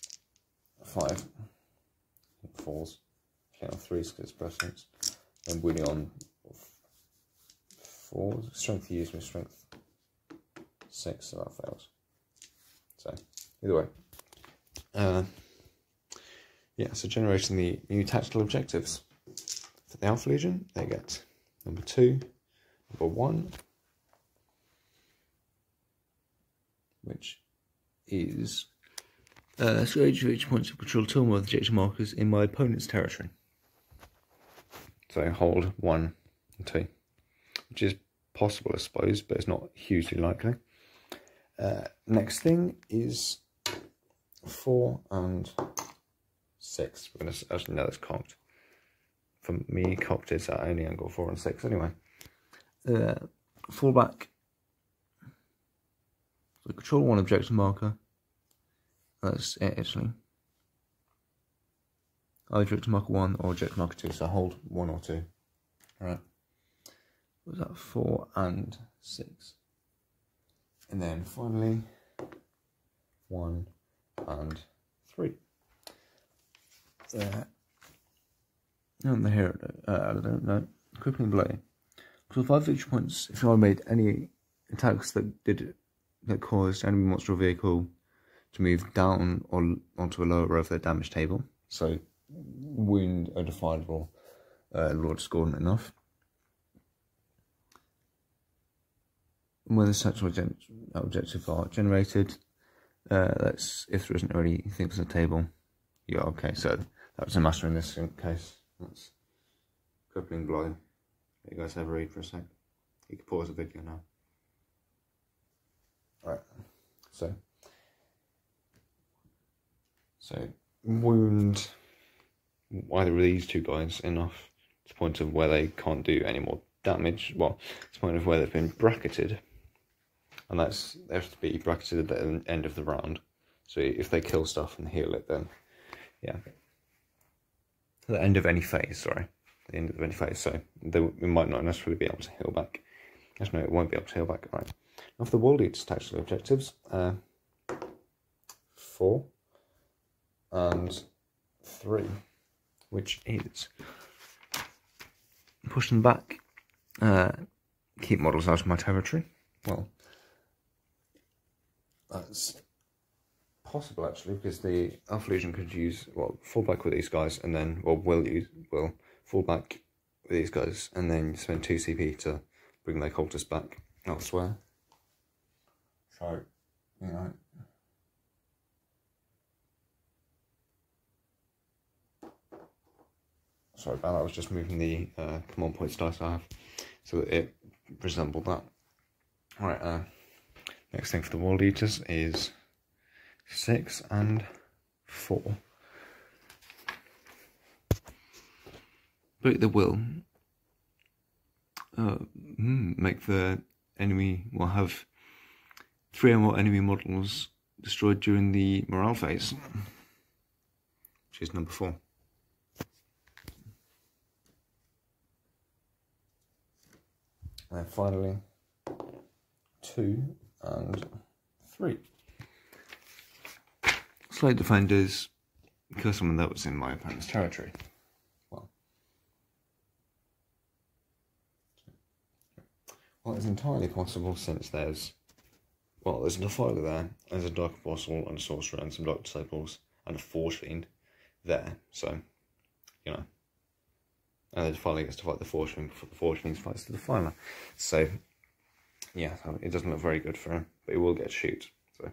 5? 4s. Okay, on 3s because it's presence. And wounding on 4s. Strength used with strength 6, so that fails. So, either way. Yeah, so generating the new tactical objectives. For the Alpha Legion, they get number 2, number 1, which is strategy for each point of control tool with objective markers in my opponent's territory. So hold 1 and 2, which is possible, I suppose, but it's not hugely likely. Next thing is 4 and 6. We're going to actually know that's cocked. For me, cocked is at only angle 4 and 6 anyway. Fall back. So control 1 objective marker. That's it actually. Either objective marker 1 or objective marker 2, so hold 1 or 2. Alright. What was that? 4 and 6. And then finally 1 and 3. And the hero, I don't know. Crippling blow. So 5 victory points if I made any attacks that caused enemy monster or vehicle to move down or onto a lower row of their damage table. So wound a defiable Lord Discordant enough. When the tactical objectives are generated, that's if there isn't already things on the table. Yeah, okay, so that was a master in this case. That's crippling blow. You guys have a read for a sec. You can pause the video now. Alright, so wound either of these 2 guys enough to the point of where they can't do any more damage. Well, to the point of where they've been bracketed, and they have to be bracketed at the end of the round. So if they kill stuff and heal it, then yeah, at the end of any phase. Sorry, the end of any phase. So we might not necessarily be able to heal back. Actually, no, it won't be able to heal back. Right. Now for the World Eaters tactical objectives, 4 and 3, which is push them back, keep models out of my territory. Well, that's possible actually, because the Alpha Legion could use, well, fall back with these guys, and then, well, will fall back with these guys, and then spend 2 CP to bring their cultists back elsewhere. So, you know. Sorry about that, I was just moving the command points dice I have, so that it resembled that. Alright, next thing for the World Eaters is 6 and 4. But they will make the enemy, will have 3 or more enemy models destroyed during the morale phase, which is number 4. And finally, 2 and 3. Slate Defenders, because someone that was in my opponent's territory. Well, it's entirely possible, since there's a Defiler there, there's a Dark Apostle and a Sorcerer and some Dark Disciples and a Forge Fiend there, so, you know. And the Defiler gets to fight the Forge Fiend before the Forge Fiend fights the Defiler. So, yeah, it doesn't look very good for him, but he will get shoot, so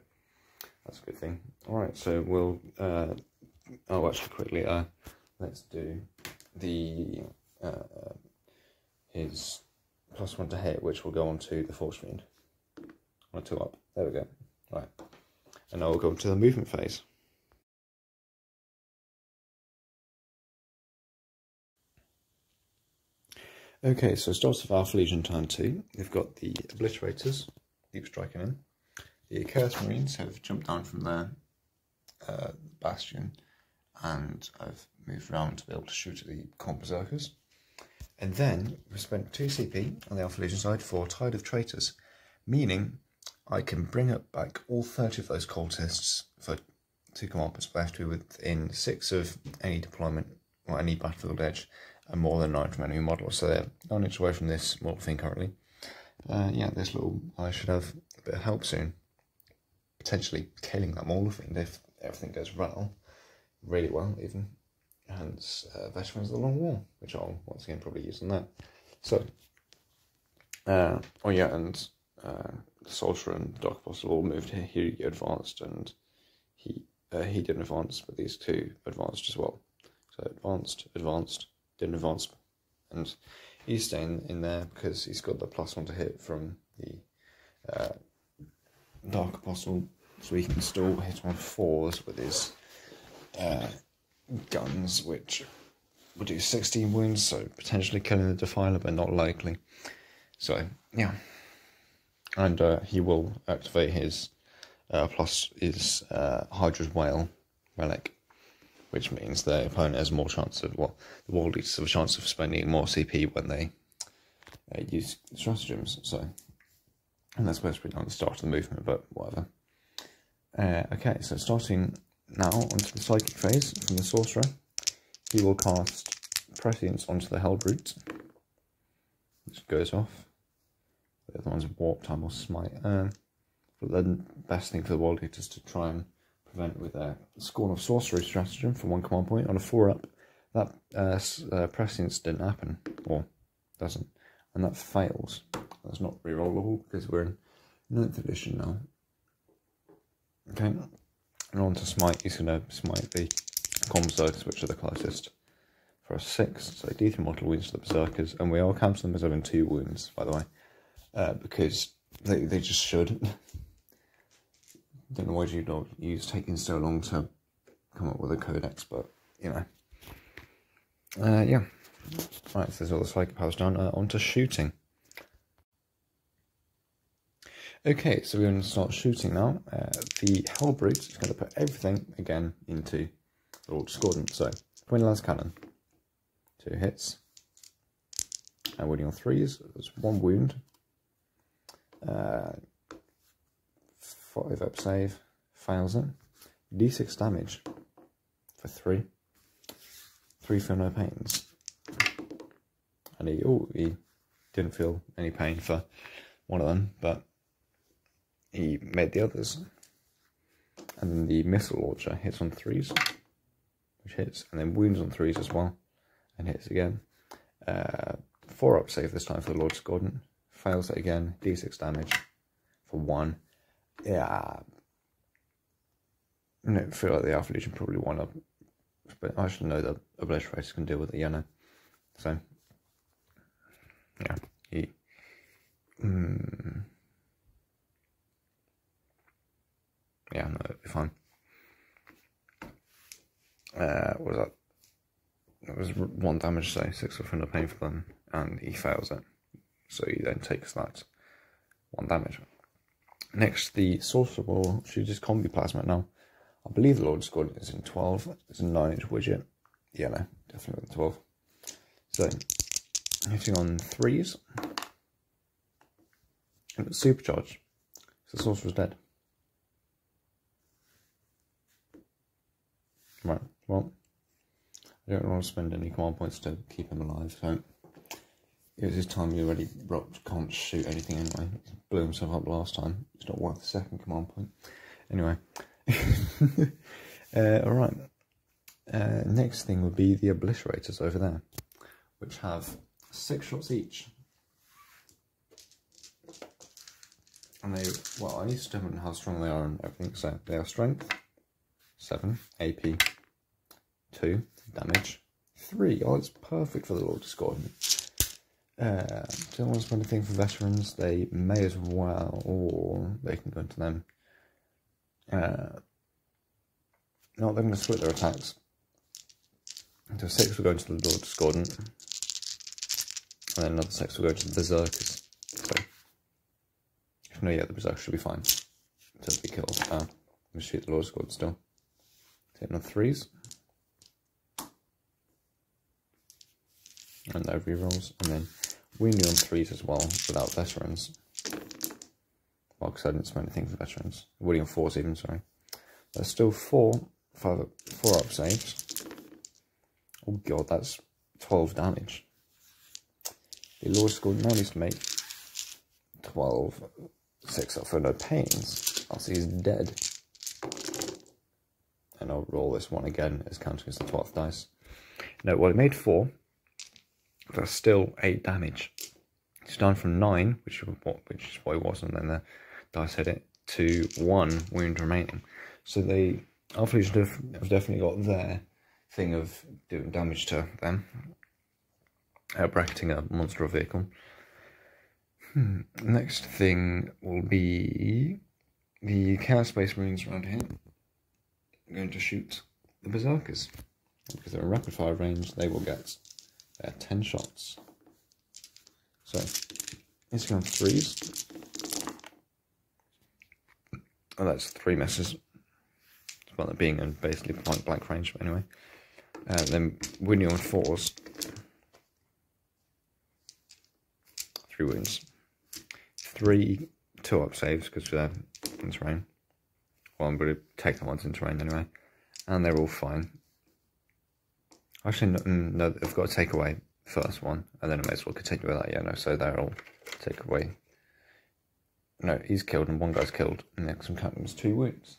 that's a good thing. Alright, so we'll, actually quickly, let's do the, his +1 to hit, which will go on to the Forge Fiend. 1 or 2 up, there we go. Right, and now we'll go to the movement phase. Okay, so it starts with Alpha Legion turn 2. We've got the Obliterators, deep striking in. The Accursed Marines have jumped down from their bastion and have moved around to be able to shoot at the Corn Berserkers. And then we spent 2 CP on the Alpha Legion side for Tide of Traitors, meaning I can bring up back all 30 of those cultists for 2 command points, but I have to be within 6 of any deployment or any battlefield edge, and more than 9 from enemy models, so they're 9 inches away from this model thing currently. Yeah, this little guy should have a bit of help soon. Potentially killing that model thing if everything goes really well even. Hence, Veterans of the Long War, which I'll once again probably use on that. So, oh yeah, and the Sorcerer and the Dark Apostle all moved here. He advanced, and he didn't advance, but these 2 advanced as well. So advanced, didn't advance, and he's staying in there because he's got the +1 to hit from the Dark Apostle, so he can still hit on 4s with his guns, which will do 16 wounds, so potentially killing the Defiler, but not likely. So, yeah. And he will activate his Hydra's Whale relic, which means their opponent has more chance of, well, the World Eaters have a chance of spending more CP when they use stratagems, so, and that's supposed to be on the start of the movement, but whatever. Okay, so starting now onto the Psychic phase from the Sorcerer, he will cast Prescience onto the Hellbrute, which goes off. The other one's Warp Time or Smite. But the best thing for the World Eaters is to try and prevent with a Scorn of Sorcery stratagem for 1 command point on a 4-up. That Prescience didn't happen, or doesn't, and that fails. That's not rerollable because we're in 9th edition now. Okay, and on to Smite. He's going to smite the Corn Berserkers, which are the closest, for a 6. So D3 mortal wounds to the Berserkers, and we are counting them as having 2 wounds, by the way, because they just should. Don't know why G-Dog's taking so long to come up with a codex, but, you know. Yeah. Right, so there's all the psychic powers down. On to shooting. Okay, so we're going to start shooting now. The Hellbrute is going to put everything, again, into the Lord Discordant. So, Twin Lance Cannon. 2 hits. And winning on 3s. There's 1 wound. 5 up save, fails it. D6 damage for 3. 3 for no pains. And he didn't feel any pain for one of them, but he made the others. And then the missile launcher hits on 3s, which hits, and then wounds on 3s as well, and hits again. 4-up save this time for the Lord Discordant. Fails it again, d6 damage for 1. Yeah. I don't feel like the Alpha Legion probably won up, but I should know that Obliterators can deal with it, yeah, So, yeah, he... Yeah, no, it'll be fine. What was that? It was 1 damage, so 6 of thunder pain for them, and he fails it. So he then takes that 1 damage. Next, the Sorcerer will shoot his Combi Plasma now. I believe the Lord Discordant is in 12. It's a 9-inch widget. Yeah, no, definitely with 12. So, hitting on 3s. And it's supercharged. So the Sorcerer's dead. Right, well, I don't want to spend any command points to keep him alive, so it was his time. He already can't shoot anything anyway. He blew himself up last time. It's not worth the 2nd command point. Anyway. Alright. Next thing would be the Obliterators over there, which have 6 shots each. And they, well, I need to determine how strong they are and everything. So they are strength 7, AP 2, damage 3. Oh, it's perfect for the Lord Discordant. Don't want to spend anything for veterans. They may as well, or they can go into them. No, they're going to split their attacks. So 6 will go into the Lord Discordant, and then another 6 will go to the Berserkers. So, if no, yeah, the Berserker should be fine. Until be killed. We'll shoot the Lord Discordant still. Hitting on 3s. And no rerolls. And then wounding on 3s as well, without veterans. Well, because I didn't spend anything for veterans. Wounding on 4s even, sorry. There's still 4-up saves. Oh god, that's 12 damage. The Lord Discordant now needs to make 12 6-up for no pains. Else he's dead. And I'll roll this one again as counting as the 12th dice. No, well, it made 4. That's still 8 damage. It's down from 9, which is what it was, and then the dice hit it, to 1 wound remaining. So they, Alpha Legion have definitely got their thing of doing damage to them. Bracketing a monster or vehicle. Next thing will be the Chaos Space Marines around here. I'm going to shoot the Berserkers. Because they're in rapid fire range, they will get 10 shots. So, it's going 3s. Oh, that's 3 misses. Despite that being in basically point blank range, but anyway. Then wounding on 4s. 3 wounds. 3 2-up saves because they're in terrain. Well, I'm going to take the ones in terrain anyway. And they're all fine. Actually, no, I've got to take away the first one, and then I may as well continue with that. Yeah, no, so they're all take away. No, he's killed, and 1 guy's killed, and next one counts 2 wounds.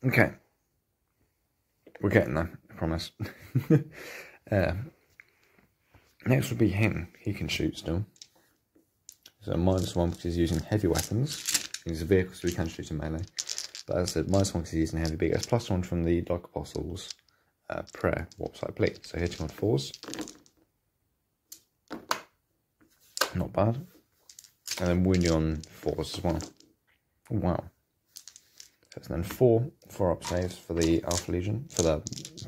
Okay. We're getting there, I promise. Next would be him. He can shoot still. So -1 because he's using heavy weapons. He's a vehicle, so he can shoot in melee. But as I said, -1 because he's using heavy, but he gets +1 from the Dark Apostles' prayer, warp side plate. So hitting on 4s. Not bad. And then wounding on 4s as well. Oh, wow. So then 4-up saves for the Alpha Legion, for the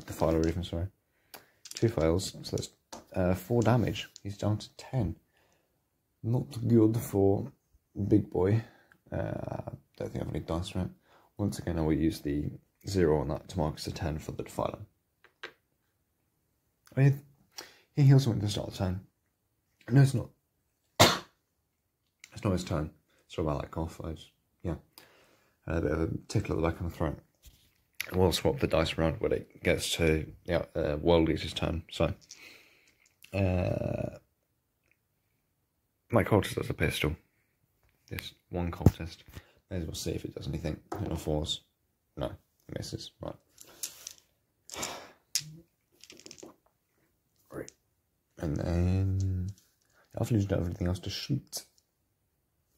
Defiler even, sorry. 2 fails, so that's 4 damage. He's down to 10. Not good for big boy. Don't think I have any dice for it. Once again, I will use the 0 on that to mark as a 10 for the Defiler. Oh, he heals something at the start of the turn. No, it's not. It's not his turn. Sorry about that cough. Yeah. A bit of a tickle at the back of the throat. We'll swap the dice around when it gets to World Eater's turn. So, my cultist has a pistol. This one cultist. May as well see if it does anything. Hit on 4s. No, it misses. Right. Right. And then Alpha Legion don't have anything else to shoot.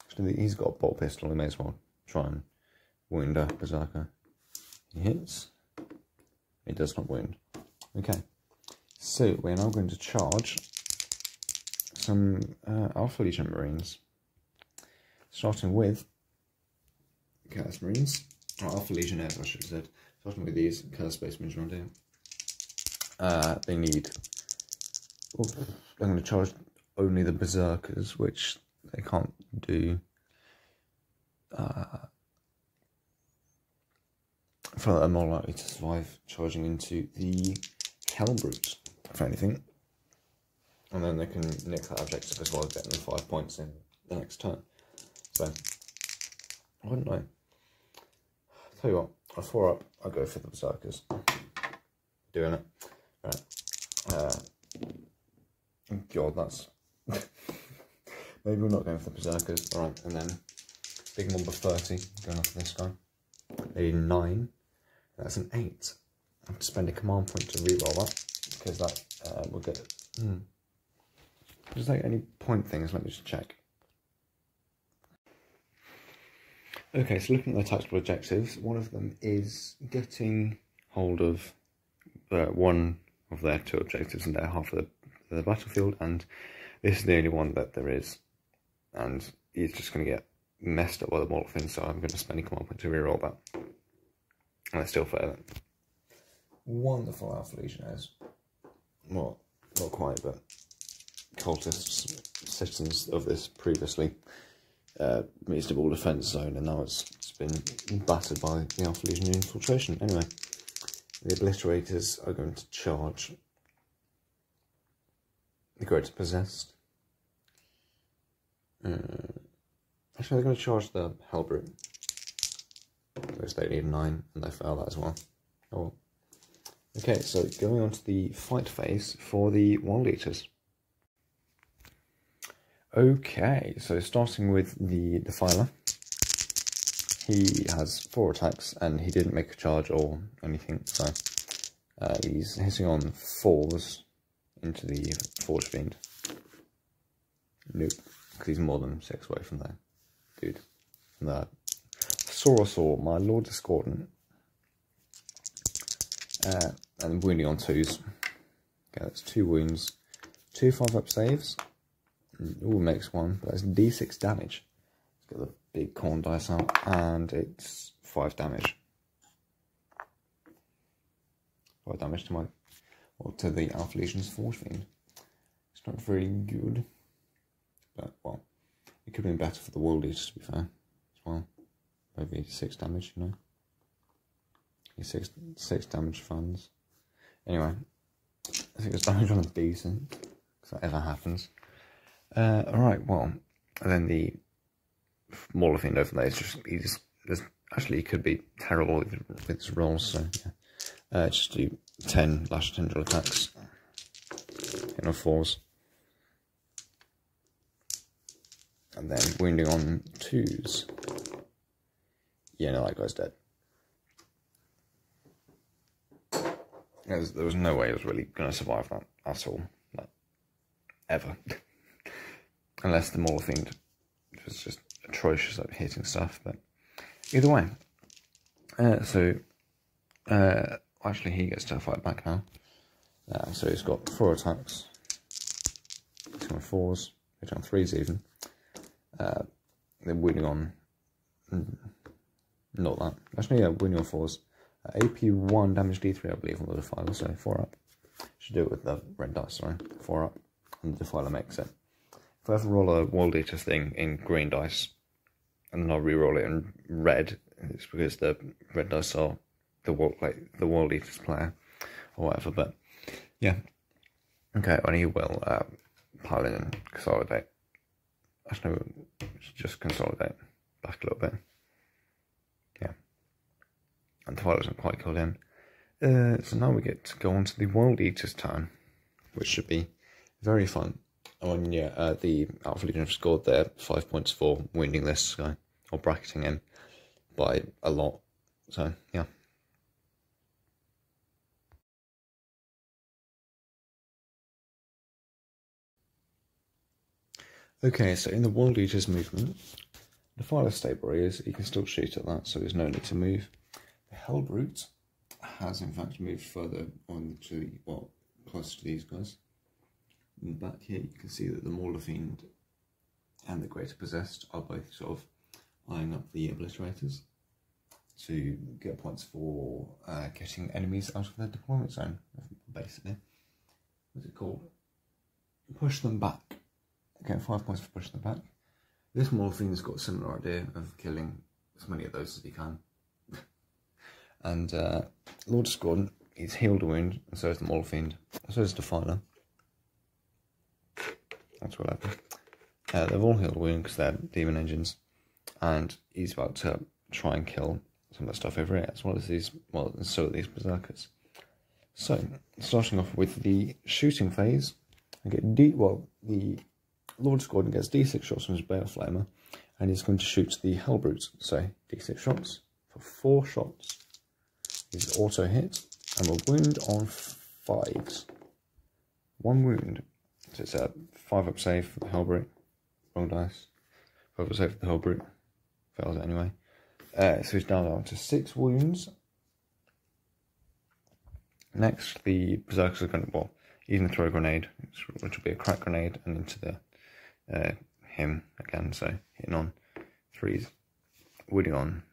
Actually, he's got a bolt pistol. He may as well try and wound a berserker. He hits. It does not wound. Okay. So we're now going to charge some Alpha Legion Marines. Starting with Chaos Marines. Or Alpha Legionnaires, I should have said. Starting with these Chaos Space Marines around here. They need... Oh, I'm going to charge only the Berserkers, which they can't do. For are more likely to survive charging into the Hellbrutes, if anything. And then they can nick that objective as well as getting them 5 points in the next turn. So, I don't know. Tell you what, a 4-up, I'll go for the Berserkers. Doing it. Right. God, that's... Maybe we're not going for the Berserkers. Alright, and then big number 30, going off this guy. A 9. That's an 8. I have to spend a command point to reroll that, because that will get... Does that any point things? Let me just check. Okay, so looking at the tactical objectives, one of them is getting hold of one of their 2 objectives in their half of the battlefield, and this is the only one that there is, and he's just going to get messed up by the Molothin, so I'm going to spend a command point to reroll that. And I still fail it. Wonderful Alpha Legionnaires. Well, not quite, but cultists, citizens of this previously reasonable defence zone, and now it's been battered by the Alpha Legion infiltration. Anyway, the Obliterators are going to charge the Great Possessed. Actually, they're going to charge the Hellbrute, which they need 9, and they fail that as well. Oh well. Okay, so going on to the fight phase for the Wild Eaters. Okay, so starting with the Defiler. He has 4 attacks, and he didn't make a charge or anything, so he's hitting on 4s into the Forge Fiend. Nope, because he's more than 6 away from there. Dude, from that. Saw, my Lord Discordant. And wounding on 2s. Okay, that's 2 wounds. 2 5-up saves. Ooh, makes 1, but that's D6 damage. Let's get the big corn dice out, and it's 5 damage. 5 damage to my, well, to the Alpha Legion's Forge Fiend. It's not very good, but well, it could have been better for the World Eaters, to be fair, as well. Maybe 6 damage, you know. 6 damage funds. Anyway, I think it's damage on a decent, because that ever happens. Alright, well, and then the Molothin over there is just, he could be terrible with his rolls, so yeah. Just do 10 lash tendril attacks, in on 4s. And then wounding on 2s. Yeah, no, that guy's dead. There was no way he was really going to survive that at all. Like, ever. Unless the Molothin was just atrocious at hitting stuff, but either way. Actually he gets to fight back now. So he's got 4 attacks. He's on 4s, he's on 3s even. Then wounding on... not that. Actually, yeah, wounding on 4s. AP 1, damage D3, I believe, on the Defiler, so 4 up. Should do it with the red dice, sorry. 4 up, and the Defiler makes it. If I ever roll a World Eater thing in green dice, and then I'll re-roll it in red, it's because the red dice are the World Eater's player, or whatever, but yeah. Okay, and he will pile in and consolidate. Actually, we should just consolidate back a little bit. Yeah. And Defiler doesn't quite kill him. So now we get to go on to the World Eater's turn, which should be very fun. Oh, and yeah, the Alpha Legion have scored their 5 points for wounding this guy, or bracketing him by a lot. So yeah. Okay, so in the World Eaters movement, the farthest state where he is, he can still shoot at that, so there's no need to move. The Hellbrute has in fact moved further on to, well, close to these guys. And back here you can see that the Mauler Fiend and the Greater Possessed are both sort of eyeing up the Obliterators to get points for getting enemies out of their deployment zone, basically. What's it called? Push them back. Get 5 points for pushing them back. This Mauler Fiend's got a similar idea of killing as many of those as he can. And Lord Discordant, he's healed a wound, and so is the Mauler Fiend, and so is Defiler. That's what happened. They've all healed a wound because they're demon engines, and he's about to try and kill some of that stuff over here, as well as these, well, so are these berserkers. So, starting off with the shooting phase, I get the Lord Discordant gets D6 shots from his Bale Flamer, and he's going to shoot the Hellbrute. So, D6 shots for 4 shots. He's auto hit, and will wound on 5s. 1 wound. So it's a 5-up save for the Hellbrute. Wrong dice. 5-up save for the Hellbrute. Fails it anyway. So he's down to 6 wounds. Next, the Berserkers are going to, well, he's going to throw a grenade, which will be a crack grenade, and into the him again. So hitting on 3s, wounding on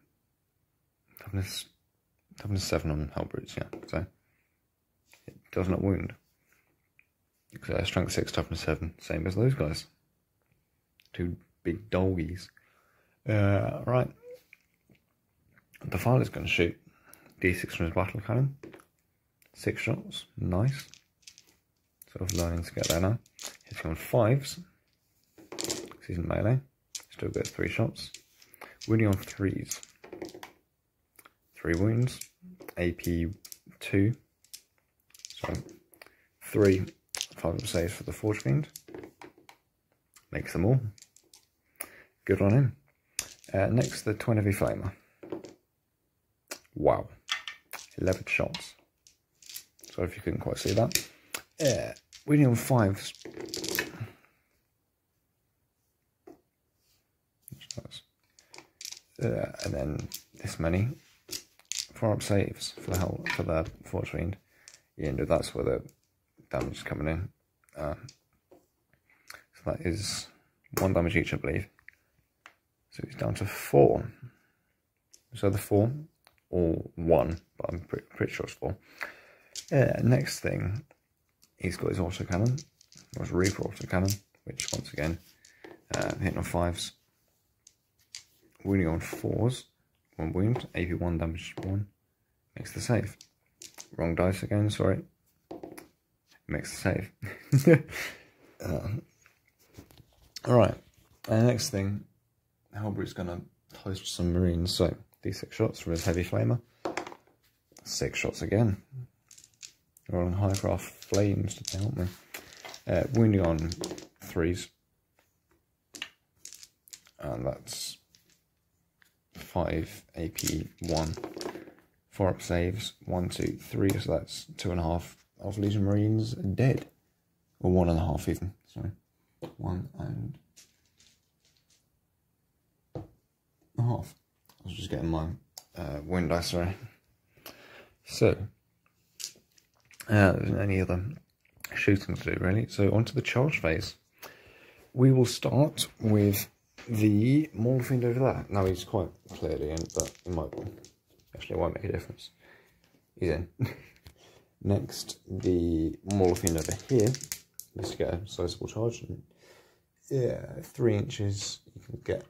toughness 7 on Hellbrutes, yeah. So it does not wound. Strength 6, toughness 7, same as those guys. 2 big doggies. Right. The Defiler's going to shoot D6 from his battle cannon. 6 shots, nice. Sort of learning to get there now. Hitting on 5s. Because he's in melee. Still gets 3 shots. Wounding on 3s. 3 wounds. AP 2. So 3 5-up saves for the Forge Fiend. Makes them all. Good on him. Next, the Twin Heavy Flamer. Wow. 11 shots. Sorry if you couldn't quite see that. Winning on 5s. And then this many 4-up saves for the Forge Fiend. Yeah, and that's where the damage is coming in. So that is 1 damage each, I believe. So he's down to 4. So the 4 or 1, but I'm pretty sure it's 4. Next thing, he's got his autocannon, or his Reaper autocannon, which once again, hitting on 5s, wounding on 4s, 1 wound, AP 1, damage 1, makes the save. Wrong dice again, sorry. Makes the save. Alright, next thing, Hellbrute's going to host some Marines, so D6 shots from his Heavy Flamer, 6 shots again. Rolling Highcraft Flames to help me. Wounding on 3s, and that's 5 AP 1. 4-up saves, 1, 2, 3, so that's 2.5 of Legion Marines dead. Or 1.5 even, sorry. 1.5. I was just getting my wound dice, sorry. So, there isn't any other shooting to do really, so on to the charge phase. We will start with the Mauler Fiend over there. Now he's quite clearly in, but it might actually it won't make a difference. He's in. Next, the Mauler Fiend over here, just to get a sizable charge. And, yeah, 3 inches you can get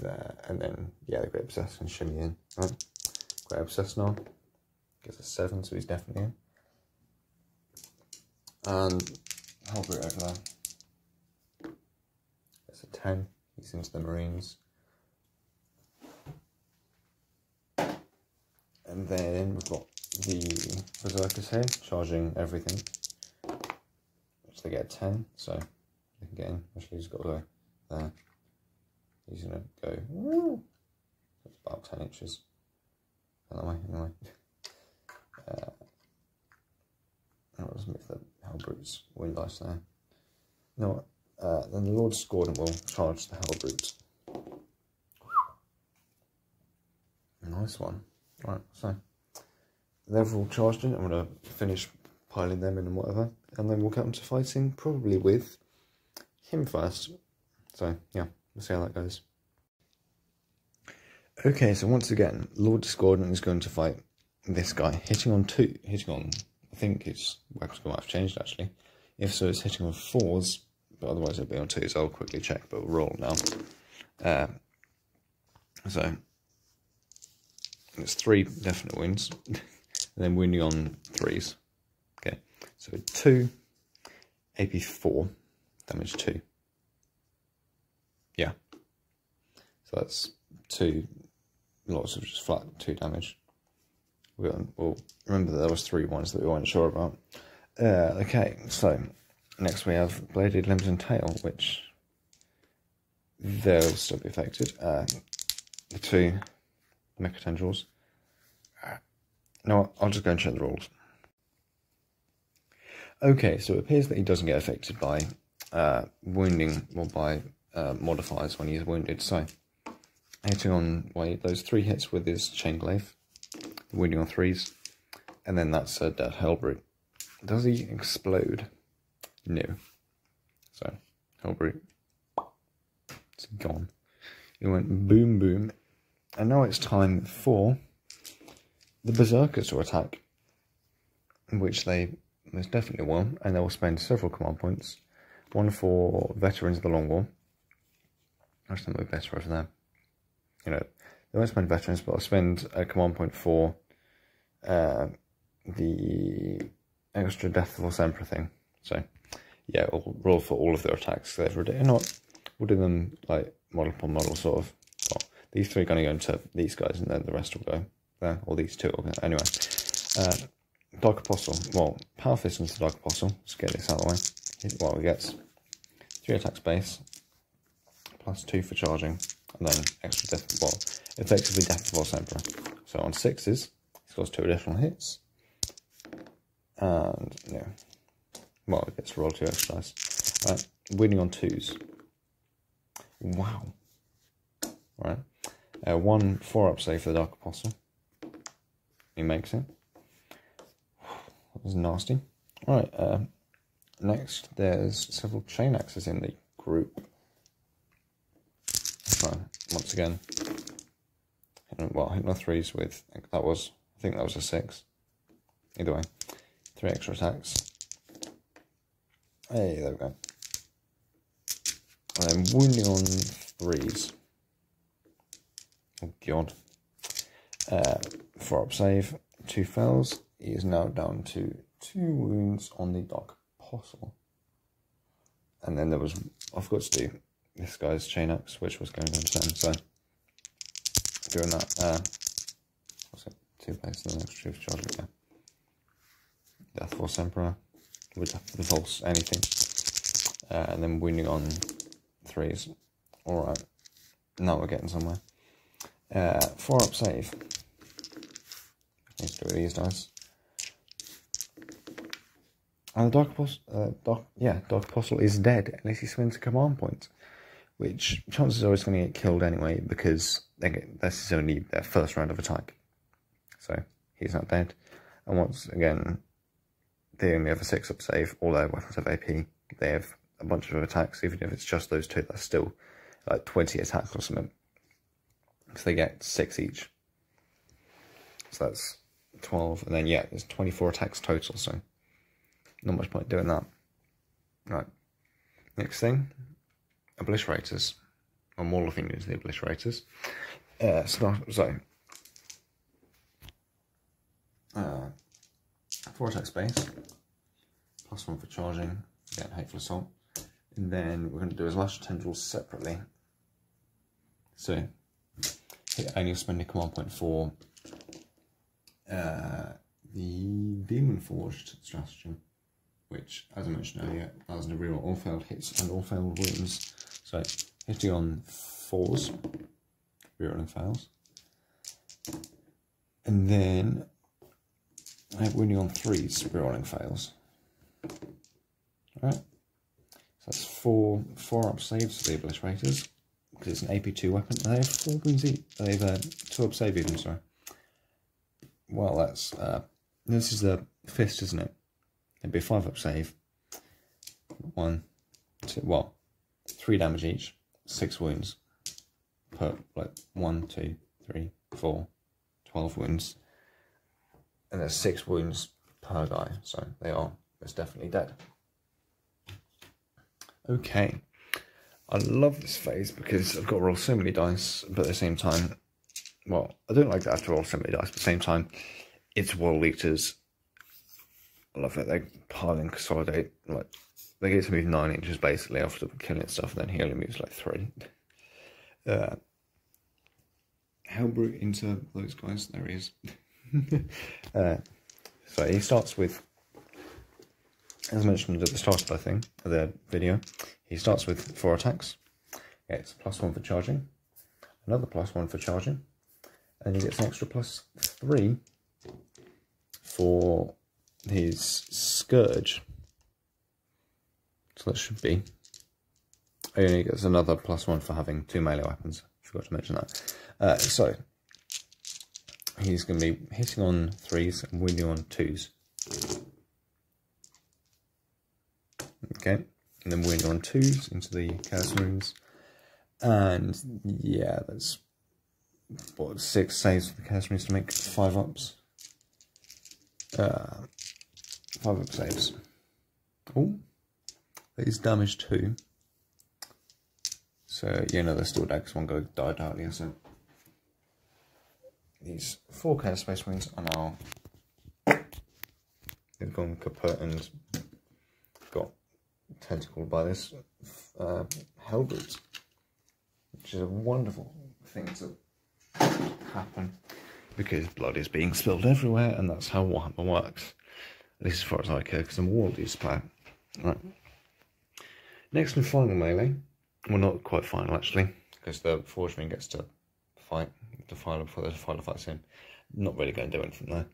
there, and then yeah, the Great Obsessed can shimmy in. Right, Great Obsessed now gets a 7, so he's definitely in. And Hellbrute over there. That's a 10. He's into the Marines. And then we've got the Berserkers here, charging everything. Which they get a 10, so they can get in. Actually, he's got to go there. He's going to go. Woo! About 10 inches. That way, anyway. I'll just move the Hellbrute's wind dice there. No, then the Lord Discordant will charge the Hellbrute. Nice one. Right, so they've all charged in. I'm going to finish piling them in and whatever, and then we'll get on to fighting, probably with him first. So yeah, we'll see how that goes. Okay, so once again, Lord Discordant is going to fight this guy, hitting on 2. Hitting on, I think his weapons might have changed actually. If so, it's hitting on 4s, but otherwise it'll be on 2s. I'll quickly check, but we'll roll now. So it's 3 definite wounds, and then wounding on 3s. Okay, so 2, AP 4, damage 2. Yeah, so that's 2, lots of just flat 2 damage. We'll remember that there was 3 ones that we weren't sure about. Okay, so next we have Bladed Limbs and Tail, which they'll still be affected. The 2 Mecha Tendrils. No, I'll just go and check the rules. Okay, so it appears that he doesn't get affected by wounding or by modifiers when he's wounded. So, hitting on those 3 hits with his Chain Glaive, wounding on 3s, and then that's a dead Hellbrute. Does he explode? No. So, Hellbrute, it's gone. It went boom boom, and now it's time for the Berserkers to attack, which they most definitely will, and they will spend several command points. One for Veterans of the Long War. I just think it'll be better over there. You know, they won't spend Veterans, but I'll spend a command point for the extra Death Force Emperor thing. So, yeah, we'll roll for all of their attacks every day. Not, we'll do them like model upon model, sort of. Well, these 3 are going to go into these guys, and then the rest will go there, or these 2 will go. Anyway, Dark Apostle. Well, Power Fist into the Dark Apostle. Let's get this out of the way. Well, he gets 3 attacks base, plus 2 for charging, and then extra death. Well, effectively Death Force Emperor. So on 6s, he scores 2 additional hits, and yeah, well, it gets to roll 2 extra dice. Winning on 2s. Wow. Right. 1 4-up save for the Dark Apostle. He makes it. That was nasty. Alright, next there's several Chain Axes in the group. So, once again, hitting on 3s with, I think that was a 6. Either way, 3 extra attacks. Hey, there we go. And then wounding on 3s. Oh god. 4-up save, 2 fails. He is now down to 2 wounds on the Dark Apostle. And then there was, I forgot to do this guy's Chain Axe, which was going down to 10. So, doing that. What's it? 2 base and then extra 2 for charging. Yeah. Death Force Emperor with the Pulse, anything. And then wounding on 3s. Alright. Now we're getting somewhere. 4-up save. Let's do these dice. And the Dark Apostle is dead unless he spends a command point, which chances are he's going to get killed anyway because this is only their first round of attack. So he's not dead. And once again, they only have a 6-up save. All their weapons have AP. They have a bunch of attacks, even if it's just those 2. That's still like 20 attacks or something. So they get 6 each. So that's 12, and then yeah, there's 24 attacks total, so not much point doing that. Right. Next thing, Obliterators. I'm morphing into the Obliterators. 4 attacks base, plus 1 for charging, again, Hateful Assault. And then we're going to do his Lash Tendrils separately. So, only spending command point for the Demon Forged stratagem, which, as I mentioned earlier, allows to reroll all failed hits and all failed wounds. So, hitting on 4s, rerolling fails, And then I have winning on 3s, rerolling fails. Alright. So that's four up saves for the Obliterators, because it's an AP2 weapon. And they have 4 wounds each. They have 2 up save even, sorry. Well, that's this is the fist, isn't it? It'd be a 5 up save. 1, 2, well, 3 damage each, 6 wounds per, like 1, 2, 3, 4, 12 wounds, and there's 6 wounds per guy, so it's definitely dead. Okay, I love this phase because I've got to roll so many dice, but at the same time, well, I don't like to have to roll so many dice, but at the same time, it's World Eaters. I love it. They pile and consolidate. Like, they get to move 9 inches basically after killing stuff, and then he only moves like 3. Hellbrute into those guys. There he is. So he starts with, as mentioned at the start of the video, he starts with 4 attacks. Gets +1 for charging, another +1 for charging, and he gets an extra +3 for his Scourge. So that should be. Oh, and he gets another +1 for having 2 melee weapons. Forgot to mention that. So he's going to be hitting on 3s and winning on 2s. Okay, and then winning on 2s into the Chaos Runes. And yeah, that's what, 6 saves for the Chaos Runes to make 5 ups. 5 up saves. Oh, he's damaged 2. So, yeah, no, they're still dead because one guy died earlier, so these 4 Chaos Space Marines are now, they've gone kaput and got tentacled by this Hellbrute, which is a wonderful thing to happen because blood is being spilled everywhere, and that's how Warhammer works, at least as far as I care, because I'm a World Eaters player. Right. Next and final melee. Well, not quite final actually, because the Forge Ring gets to fight the Defiler before the Defiler fights him. Not really going to do anything there.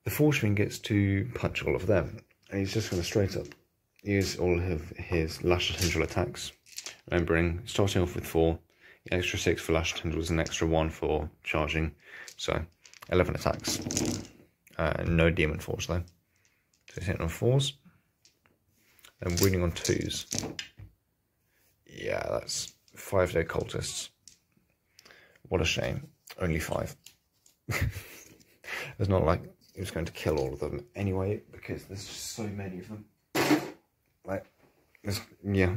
The Forge Ring gets to punch all of them, and he's just going to straight up use all of his Lash Tendril attacks. Remembering, starting off with 4, the extra 6 for Lash Tendrils, and extra 1 for charging. So 11 attacks. No Demon Force though. So he's hitting on 4s and winning on 2s. Yeah, that's 5 dead cultists. What a shame. Only 5. It's not like he was going to kill all of them anyway, because there's just so many of them. Like, yeah.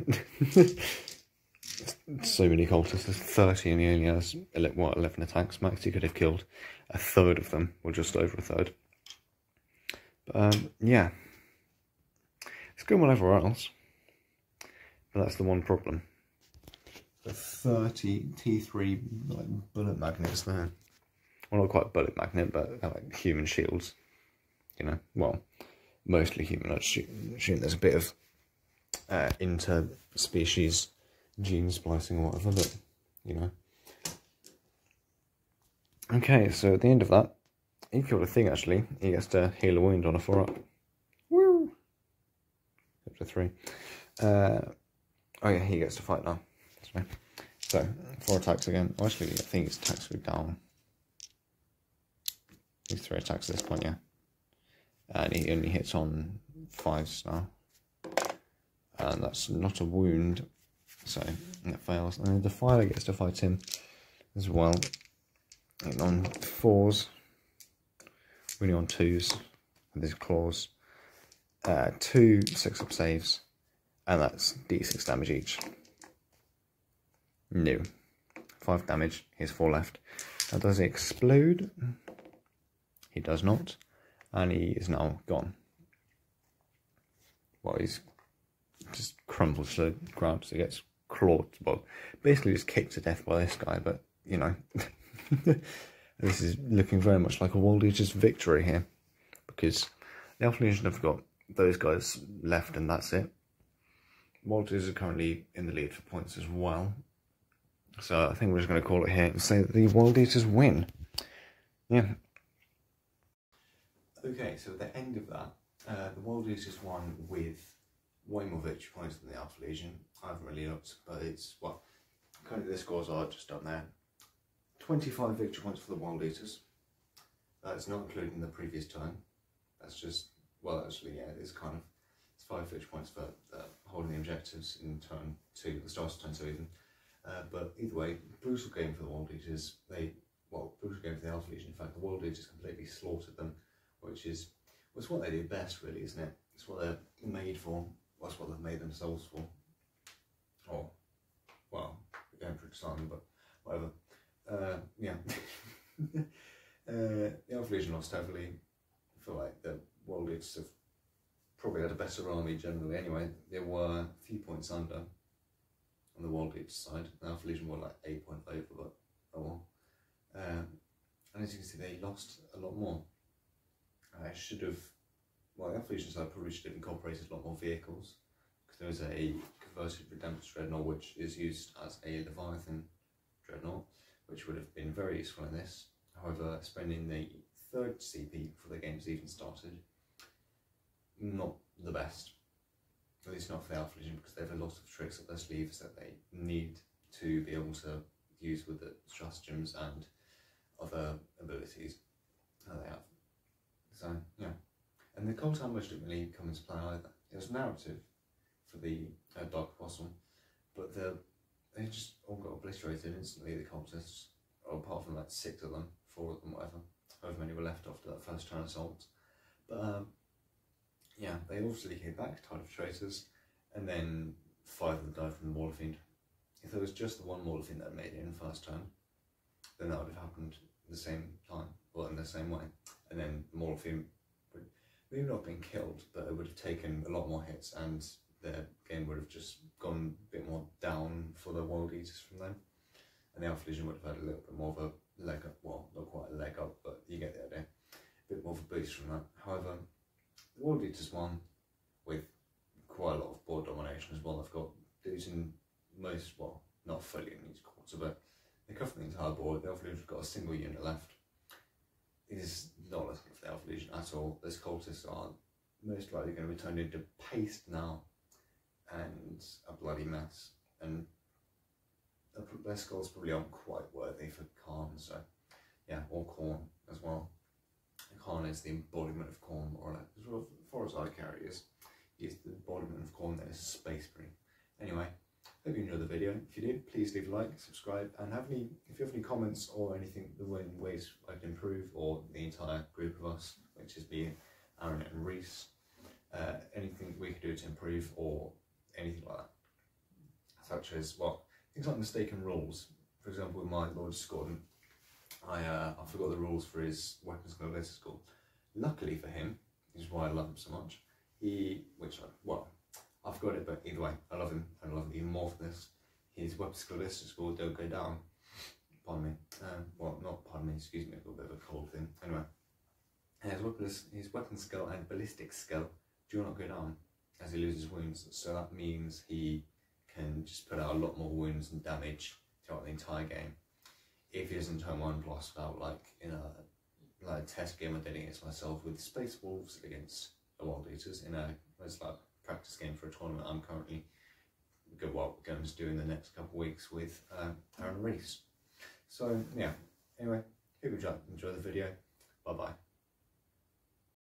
So many cultists. There's 30 and he only has, what, 11 attacks max. He could have killed a third of them, or just over a third. But, yeah. It's good everywhere else. But that's the one problem. The 30 T3 like bullet magnets there. Well, not quite bullet magnet, but like human shields. You know, well, mostly human. I assume there's a bit of interspecies gene splicing or whatever, but you know. Okay, so at the end of that, he killed a thing actually. He gets to heal a wound on a 4-up. Woo! Up to 3. Oh yeah, he gets to fight now. Sorry. So, 4 attacks again. Oh, actually, I think his attacks go down. He's 3 attacks at this point, yeah. And he only hits on 5s now. And that's not a wound. So, that fails. And the Defiler gets to fight him as well. Hitting on 4s. Winning on 2s with his claws. 2 6-up saves. And that's d6 damage each. No. 5 damage. Here's 4 left. Now, does he explode? He does not. And he is now gone. Well, he's just crumbles to the ground. So he gets clawed. Well, basically just kicked to death by this guy. But, you know. This is looking very much like a World Eaters victory here. Because the Alpha Legion have got those guys left and that's it. World Eaters are currently in the lead for points as well. So I think we're just going to call it here and say that the World Eaters win. yeah. Okay, so at the end of that, the World Eaters won with way more victory points than the Alpha Legion. I haven't really looked, but it's, well, currently the scores are just down there. 25 victory points for the World Eaters. That's not including the previous turn. That's just, well, actually, yeah, it's kind of, it's 5 victory points for holding the objectives in turn 2, the start of turn 2 even. But either way, brutal game for the World Eaters. Brutal game for the Alpha Legion. In fact, the World Eaters completely slaughtered them, which is, well, it's what they do best, really, isn't it? It's what they're made for. Well, it's what they've made themselves for. Or, well, we're going for excitement, but whatever. Yeah. The Alpha Legion lost heavily. I feel like the World Eaters have probably had a better army generally anyway. They were a few points under on the World Eaters side. The Alpha Legion were like 8 points over, but oh well. And as you can see, they lost a lot more. I should have, well, the Alpha Legion side probably should have incorporated a lot more vehicles, because there was a converted Redemptor's Dreadnought which is used as a Leviathan Dreadnought, which would have been very useful in this. However, spending the 3rd CP before the game's even started, not the best. At least not for the Alpha Legion, because they have a lot of tricks up their sleeves that they need to be able to use with the stratagems and other abilities that they have. So, yeah. And the cold ambush didn't really come into play either. It was narrative for the Dark Apostle, but they just all got obliterated instantly, the cultists, apart from like 6 of them, 4 of them, whatever, however many were left after that first turn assault. But yeah, they obviously came back, Tide of Traitors, and then 5 of them died from the Mauler Fiend. If there was just the one Mauler Fiend that made it in the first turn, then that would have happened at the same time, or in the same way. And then the Mauler Fiend would maybe not been killed, but it would have taken a lot more hits, and their game would have just gone a bit more down for the World Eaters from them. And the Alpha Legion would have had a little bit more of a leg up, well, not quite a leg up, but you get the idea. A bit more of a boost from that. However, the World Eaters won with quite a lot of board domination as well. They've got dudes in most, well, not fully in each quarter, but they cover the entire board. The Alpha Legion's got a single unit left. It is not looking for the Alpha Legion at all. Those cultists are most likely going to be turned into paste now, and a bloody mess. And their skulls probably aren't quite worthy for Khan, so yeah, or Khorne as well. Khan is the embodiment of Khorne, more or less. As far as I carry is, he's the embodiment of Khorne that is Space Marine. Anyway, hope you enjoyed the video. If you did, please leave a like, subscribe, and if you have any comments or anything, the ways I can improve, or the entire group of us, which is me, Aaron and Reese, anything we could do to improve, or anything like that. Such as, well, things like mistaken rules. For example, with my Lord Discordant, I forgot the rules for his weapons skill school. Luckily for him, which is why I love him so much, I forgot it, but either way, I love him, and I love him even more for this. His weapons skill don't go down. Pardon me. Excuse me, I've got a bit of a cold thing. Anyway, his weapons skill and ballistic skill do not go down as he loses wounds, so that means he can just put out a lot more wounds and damage throughout the entire game. If he doesn't turn 1 blast out, like in a test game I did against myself with Space Wolves against the World Eaters in it's like a practice game for a tournament I'm currently going to do in the next couple of weeks with Aaron Reese. So yeah, anyway, hope you enjoy the video. Bye bye.